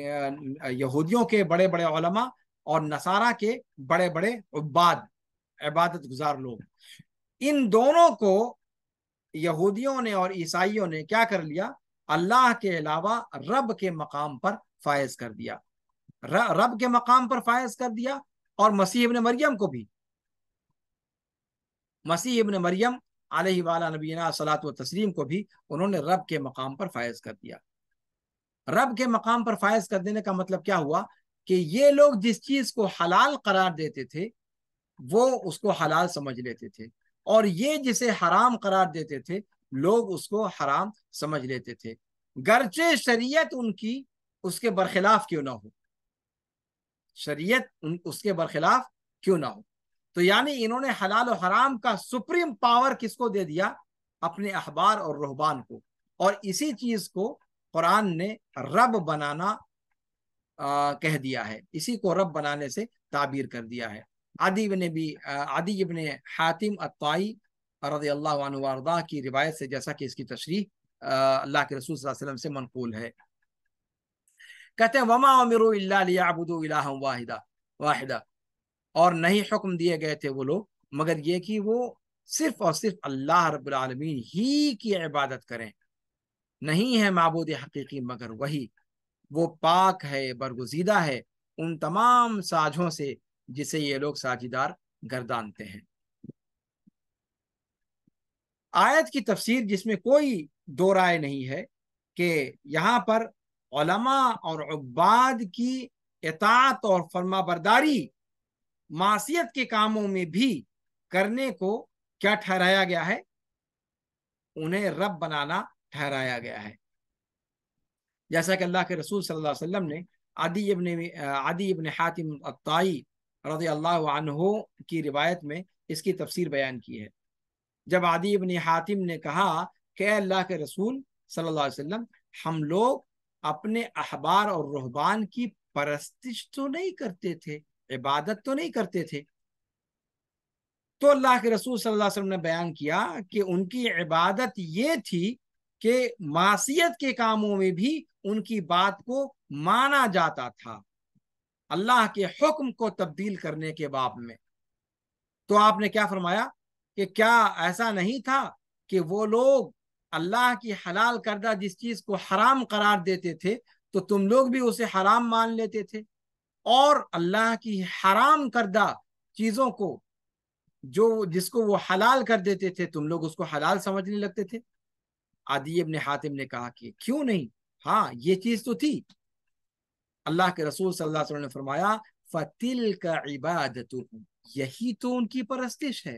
یہودیوں کے بڑے بڑے علماء اور نصارہ کے بڑے بڑے عباد، عبادت گزار لوگ، ان دونوں کو یہودیوں نے اور عیسائیوں نے کیا کر لیا؟ اللہ کے علاوہ رب کے مقام پر فائز کر دیا، رب کے مقام پر فائز کر دیا، اور مسیح ابن مریم کو بھی، مسیح ابن مریم علیہ وعلی نبینا صلاۃ و تسلیم کو بھی انہوں نے رب کے مقام پر فائز کر دیا۔ رب کے مقام پر فائز کر دینے کا مطلب کیا ہوا کہ یہ لوگ جس چیز کو حلال قرار دیتے تھے وہ اس کو حلال سمجھ لیتے تھے، اور یہ جسے حرام قرار دیتے تھے لوگ اس کو حرام سمجھ لیتے تھے، گرچہ شریعت ان کی اس کے برخلاف کیوں نہ ہو، شریعت اس کے برخلاف کیوں نہ ہو۔ تو یعنی انہوں نے حلال و حرام کا سپریم پاور کس کو دے دیا؟ اپنے احبار اور رہبان کو، اور اسی چیز کو قرآن نے رب بنانا کہہ دیا ہے، اسی کو رب بنانے سے تعبیر کر دیا ہے۔ عدی ابن حاتم الطائی رضی اللہ عنہ وارضاہ کی روایت سے جیسا کہ اس کی تشریح اللہ کے رسول صلی اللہ علیہ وسلم سے منقول ہے، کہتے ہیں وما امروا الا ليعبدوا الها واحدا، اور نہیں حکم دیے گئے تھے وہ لوگ مگر یہ کہ وہ صرف اور صرف اللہ رب العالمین ہی کی عبادت کریں، نہیں ہے معبود حقیقی مگر وہی، وہ پاک ہے، برگزیدہ ہے ان تمام ساجھوں سے جسے یہ لوگ ساجیدار گردانتے ہیں۔ آیت کی تفسیر جس میں کوئی دو رائے نہیں ہے کہ یہاں پر علماء اور عباد کی اطاعت اور فرما برداری معصیت کے کاموں میں بھی کرنے کو کیا ٹھہرایا گیا ہے؟ انہیں رب بنانا ٹھہرایا گیا ہے، جیسا کہ اللہ کے رسول صلی اللہ علیہ وسلم نے عدی ابن حاتم الطائی رضی اللہ عنہ کی روایت میں اس کی تفسیر بیان کی ہے۔ جب عدی ابن حاتم نے کہا کہ اے اللہ کے رسول صلی اللہ علیہ وسلم، ہم لوگ اپنے احبار اور رہبان کی پرستش تو نہیں کرتے تھے، عبادت تو نہیں کرتے تھے، تو اللہ کے رسول صلی اللہ علیہ وسلم نے بیان کیا کہ ان کی عبادت یہ تھی کہ معصیت کے کاموں میں بھی ان کی بات کو مانا جاتا تھا، اللہ کے حکم کو تبدیل کرنے کے باب میں۔ تو آپ نے کیا فرمایا کہ کیا ایسا نہیں تھا کہ وہ لوگ اللہ کی حلال کردہ جس چیز کو حرام قرار دیتے تھے تو تم لوگ بھی اسے حرام مان لیتے تھے، اور اللہ کی حرام کردہ چیزوں کو جس کو وہ حلال کر دیتے تھے تم لوگ اس کو حلال سمجھنے لگتے تھے؟ عدی ابن حاتم نے کہا کہ کیوں نہیں، ہاں یہ چیز تو تھی۔ اللہ کے رسول صلی اللہ علیہ وسلم نے فرمایا فَتِلْكَ عِبَادَتُهُمْ، یہی تو ان کی پرستش ہے،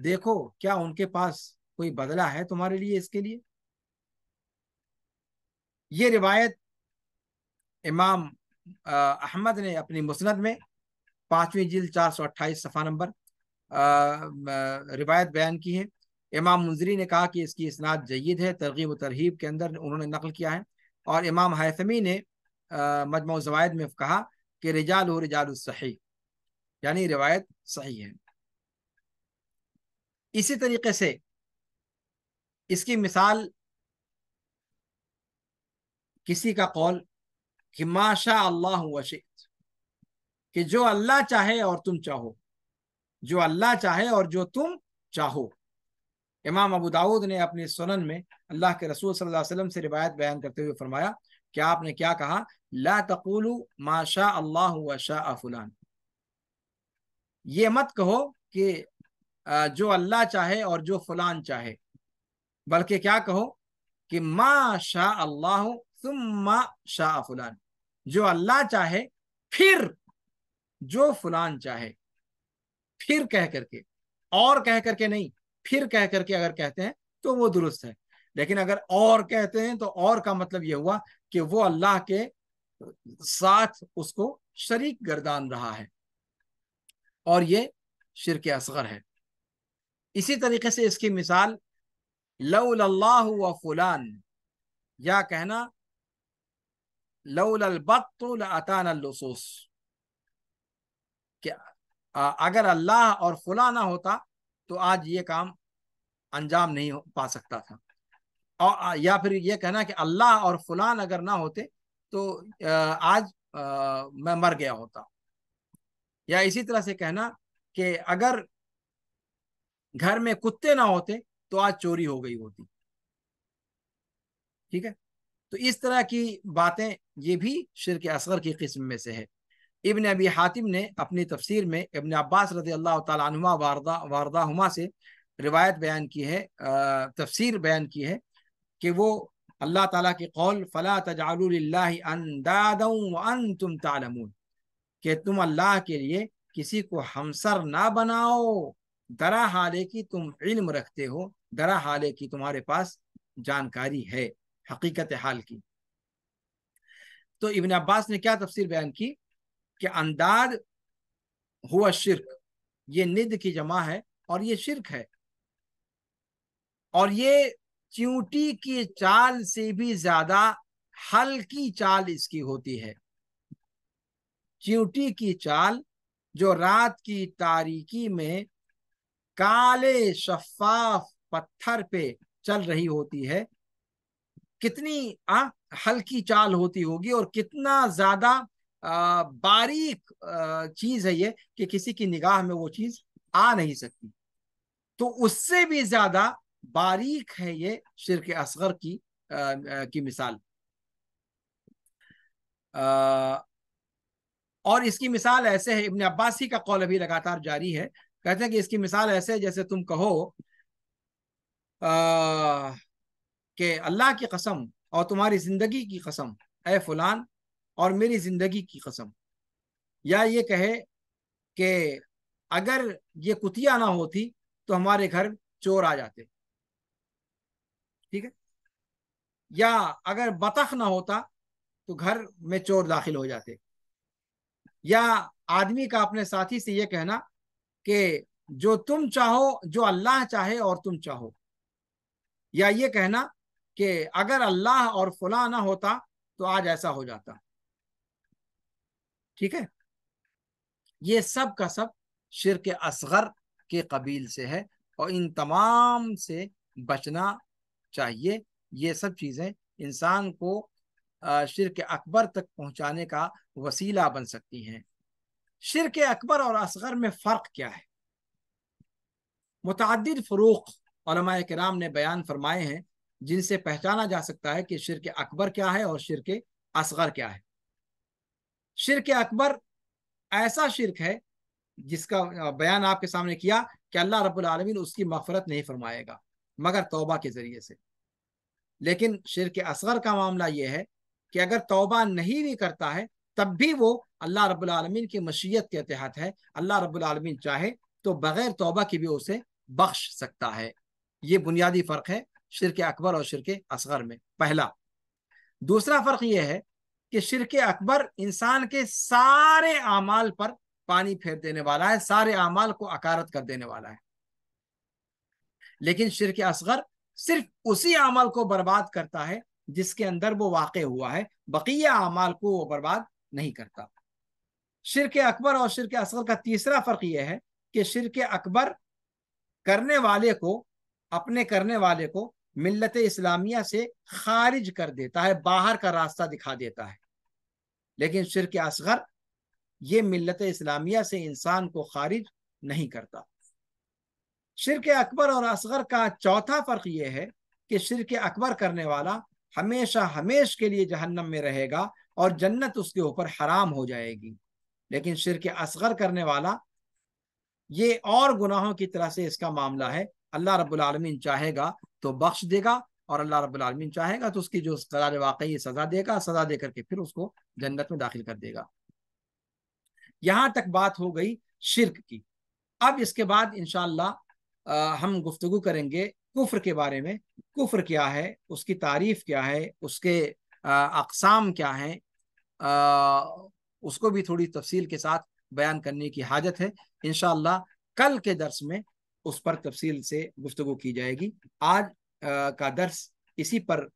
دیکھو کیا ان کے پاس کوئی بدلہ ہے تمہارے لیے اس کے لیے. یہ روایت امام احمد نے اپنی مسند میں 5ویں جلد 428 صفحہ نمبر روایت بیان کی ہے. امام منذری نے کہا کہ اس کی اسناد جید ہے، ترغیب و ترہیب کے اندر انہوں نے نقل کیا ہے. اور امام حیثمی نے مجموع الزوائد میں کہا کہ رجال و رجال الصحیح، یعنی روایت صحیح ہے. اسی طریقے سے اس کی مثال کسی کا قول کہ ما شاء اللہ وشئت، کہ جو اللہ چاہے اور تم چاہو، جو اللہ چاہے اور جو تم چاہو. امام ابو داؤد نے اپنی سنن میں اللہ کے رسول صلی اللہ علیہ وسلم سے روایت بیان کرتے ہوئے فرمایا کہ آپ نے کیا کہا، لا تقولوا ما شاء اللہ وشاء فلان، یہ مت کہو کہ جو اللہ چاہے اور جو فلان چاہے، بلکہ کیا کہو کہ ما شاء اللہ ثم شاء فلان، جو اللہ چاہے پھر جو فلان چاہے. پھر کہہ کر کے، اور کہہ کر کے نہیں، پھر کہہ کر کے اگر کہتے ہیں تو وہ درست ہے. لیکن اگر اور کہتے ہیں تو اور کا مطلب یہ ہوا کہ وہ اللہ کے ساتھ اس کو شریک گردان رہا ہے، اور یہ شرک اصغر ہے. اسی طریقے سے اس کی مثال لولا اللہ و فلان، یا کہنا لولا البط لاتانا اللصوص، کہ اگر اللہ اور فلاں نہ ہوتا تو آج یہ کام انجام نہیں پا سکتا تھا. اور یا پھر یہ کہنا کہ اللہ اور فلاں اگر نہ ہوتے تو آج میں مر گیا ہوتا. یا اسی طرح سے کہنا کہ اگر گھر میں کتے نہ ہوتے تو آج چوری ہو گئی ہوتی. ٹھیک ہے، تو اس طرح کی باتیں یہ بھی شرک اصغر کی قسم میں سے ہے. ابن ابی حاتم نے اپنی تفسیر میں ابن عباس رضی اللہ تعالیٰ عنہما وارداہما سے روایت بیان کی ہے، تفسیر بیان کی ہے کہ وہ اللہ تعالیٰ کی قول فلا تجعلوا للہ اندادا وانتم تعلمون، کہ تم اللہ کے لیے کسی کو ہمسر نہ بناؤ درا حالے کی تم علم رکھتے ہو، درا حالے کی تمہارے پاس جانکاری ہے حقیقت حال کی. تو ابن عباس نے کیا تفسیر بیان کی کہ انداد ہوا شرک، یہ ند کی جمع ہے اور یہ شرک ہے، اور یہ چیونٹی کی چال سے بھی زیادہ ہلکی چال اس کی ہوتی ہے. چیونٹی کی چال جو رات کی تاریکی میں کالے شفاف پتھر پہ چل رہی ہوتی ہے، کتنی ہلکی چال ہوتی ہوگی اور کتنا زیادہ باریک چیز ہے یہ کہ کسی کی نگاہ میں وہ چیز آ نہیں سکتی. تو اس سے بھی زیادہ باریک ہے یہ شرک اصغر کی مثال. اور اس کی مثال ایسے ہے، ابن عباس ہی کا قول ابھی لگاتار جاری ہے، کہتے ہیں کہ اس کی مثال ایسے ہے جیسے تم کہو کہ اللہ کی قسم اور تمہاری زندگی کی قسم اے فلان، اور میری زندگی کی قسم. یا یہ کہے کہ اگر یہ کتیا نہ ہوتی تو ہمارے گھر چور آ جاتے. ٹھیک ہے، یا اگر بطخ نہ ہوتا تو گھر میں چور داخل ہو جاتے. یا آدمی کا اپنے ساتھی سے یہ کہنا کہ جو تم چاہو، جو اللہ چاہے اور تم چاہو. یا یہ کہنا کہ اگر اللہ اور فلاں نہ ہوتا تو آج ایسا ہو جاتا. ٹھیک ہے، یہ سب کا سب شرک اصغر کے قبیل سے ہے، اور ان تمام سے بچنا چاہیے. یہ سب چیزیں انسان کو شرک اکبر تک پہنچانے کا وسیلہ بن سکتی ہیں. شرک اکبر اور اصغر میں فرق کیا ہے؟ متعدد فروق علماء کرام نے بیان فرمائے ہیں جن سے پہچانا جا سکتا ہے کہ شرک اکبر کیا ہے اور شرک اصغر کیا ہے. شرک اکبر ایسا شرک ہے جس کا بیان آپ کے سامنے کیا کہ اللہ رب العالمین اس کی مغفرت نہیں فرمائے گا مگر توبہ کے ذریعے سے. لیکن شرک اصغر کا معاملہ یہ ہے کہ اگر توبہ نہیں بھی کرتا ہے تب بھی وہ اللہ رب العالمین کی مشیت کے تحت ہے. اللہ رب العالمین چاہے تو بغیر توبہ کی بھی اسے بخش سکتا ہے۔ یہ بنیادی فرق ہے شرک اکبر اور شرک اصغر میں، پہلا۔ دوسرا فرق یہ ہے کہ شرک اکبر انسان کے سارے اعمال پر پانی پھیر دینے والا ہے، سارے اعمال کو اکارت کر دینے والا ہے، لیکن شرک اصغر صرف اسی عمل کو برباد کرتا ہے جس کے اندر وہ واقع ہوا ہے، بقیہ اعمال کو وہ برباد نہیں کرتا۔ شرک اکبر اور شرک اصغر کا تیسرا فرق یہ ہے کہ شرک اکبر کرنے والے کو، اپنے کرنے والے کو ملت اسلامیہ سے خارج کر دیتا ہے، باہر کا راستہ دکھا دیتا ہے، لیکن شرک اصغر یہ ملت اسلامیہ سے انسان کو خارج نہیں کرتا۔ شرک اکبر اور اصغر کا چوتھا فرق یہ ہے کہ شرک اکبر کرنے والا ہمیشہ ہمیش کے لیے جہنم میں رہے گا اور جنت اس کے اوپر حرام ہو جائے گی، لیکن شرک اصغر کرنے والا یہ اور گناہوں کی طرح سے اس کا معاملہ ہے، اللہ رب العالمین چاہے گا تو بخش دے گا، اور اللہ رب العالمین چاہے گا تو اس کی جو قرار واقعی سزا دے گا، سزا دے کر کے پھر اس کو جنت میں داخل کر دے گا۔ یہاں تک بات ہو گئی شرک کی۔ اب اس کے بعد انشاءاللہ ہم گفتگو کریں گے کفر کے بارے میں۔ کفر کیا ہے، اس کی تعریف کیا ہے، اس کے اقسام کیا ہیں، اس کو بھی تھوڑی تفصیل کے ساتھ بیان کرنے کی حاجت ہے۔ انشاءاللہ کل کے درس میں اس پر تفصیل سے گفتگو کی جائے گی۔ آج کا درس اسی پر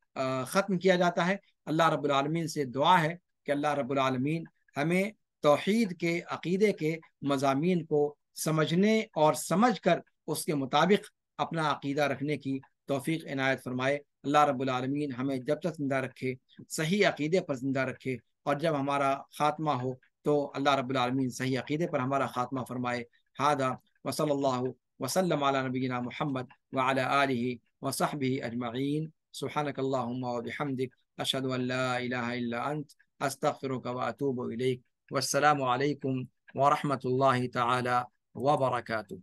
ختم کیا جاتا ہے۔ اللہ رب العالمین سے دعا ہے کہ اللہ رب العالمین ہمیں توحید کے عقیدے کے مضامین کو سمجھنے اور سمجھ کر اس کے مطابق اپنا عقیدہ رکھنے کی توفیق عنایت فرمائے۔ اللہ رب العالمین ہمیں جب تک زندہ رکھے صحیح عقیدے پر زندہ رکھے، اور جب ہمارا خاتمہ ہو تو اللہ رب العالمین صحیح عقیدے پر ہمارا خاتمہ فرمائے۔ ھذا وصلی اللہ وسلم علی نبینا محمد وعلی آلہ وصحبہ اجمعین۔ سبحانک اللہم وبحمدک، اشہد ان لا الہ الا انت، استغفرک واتوب الیک۔ والسلام علیکم ورحمۃ اللہ تعالی وبرکاتہ۔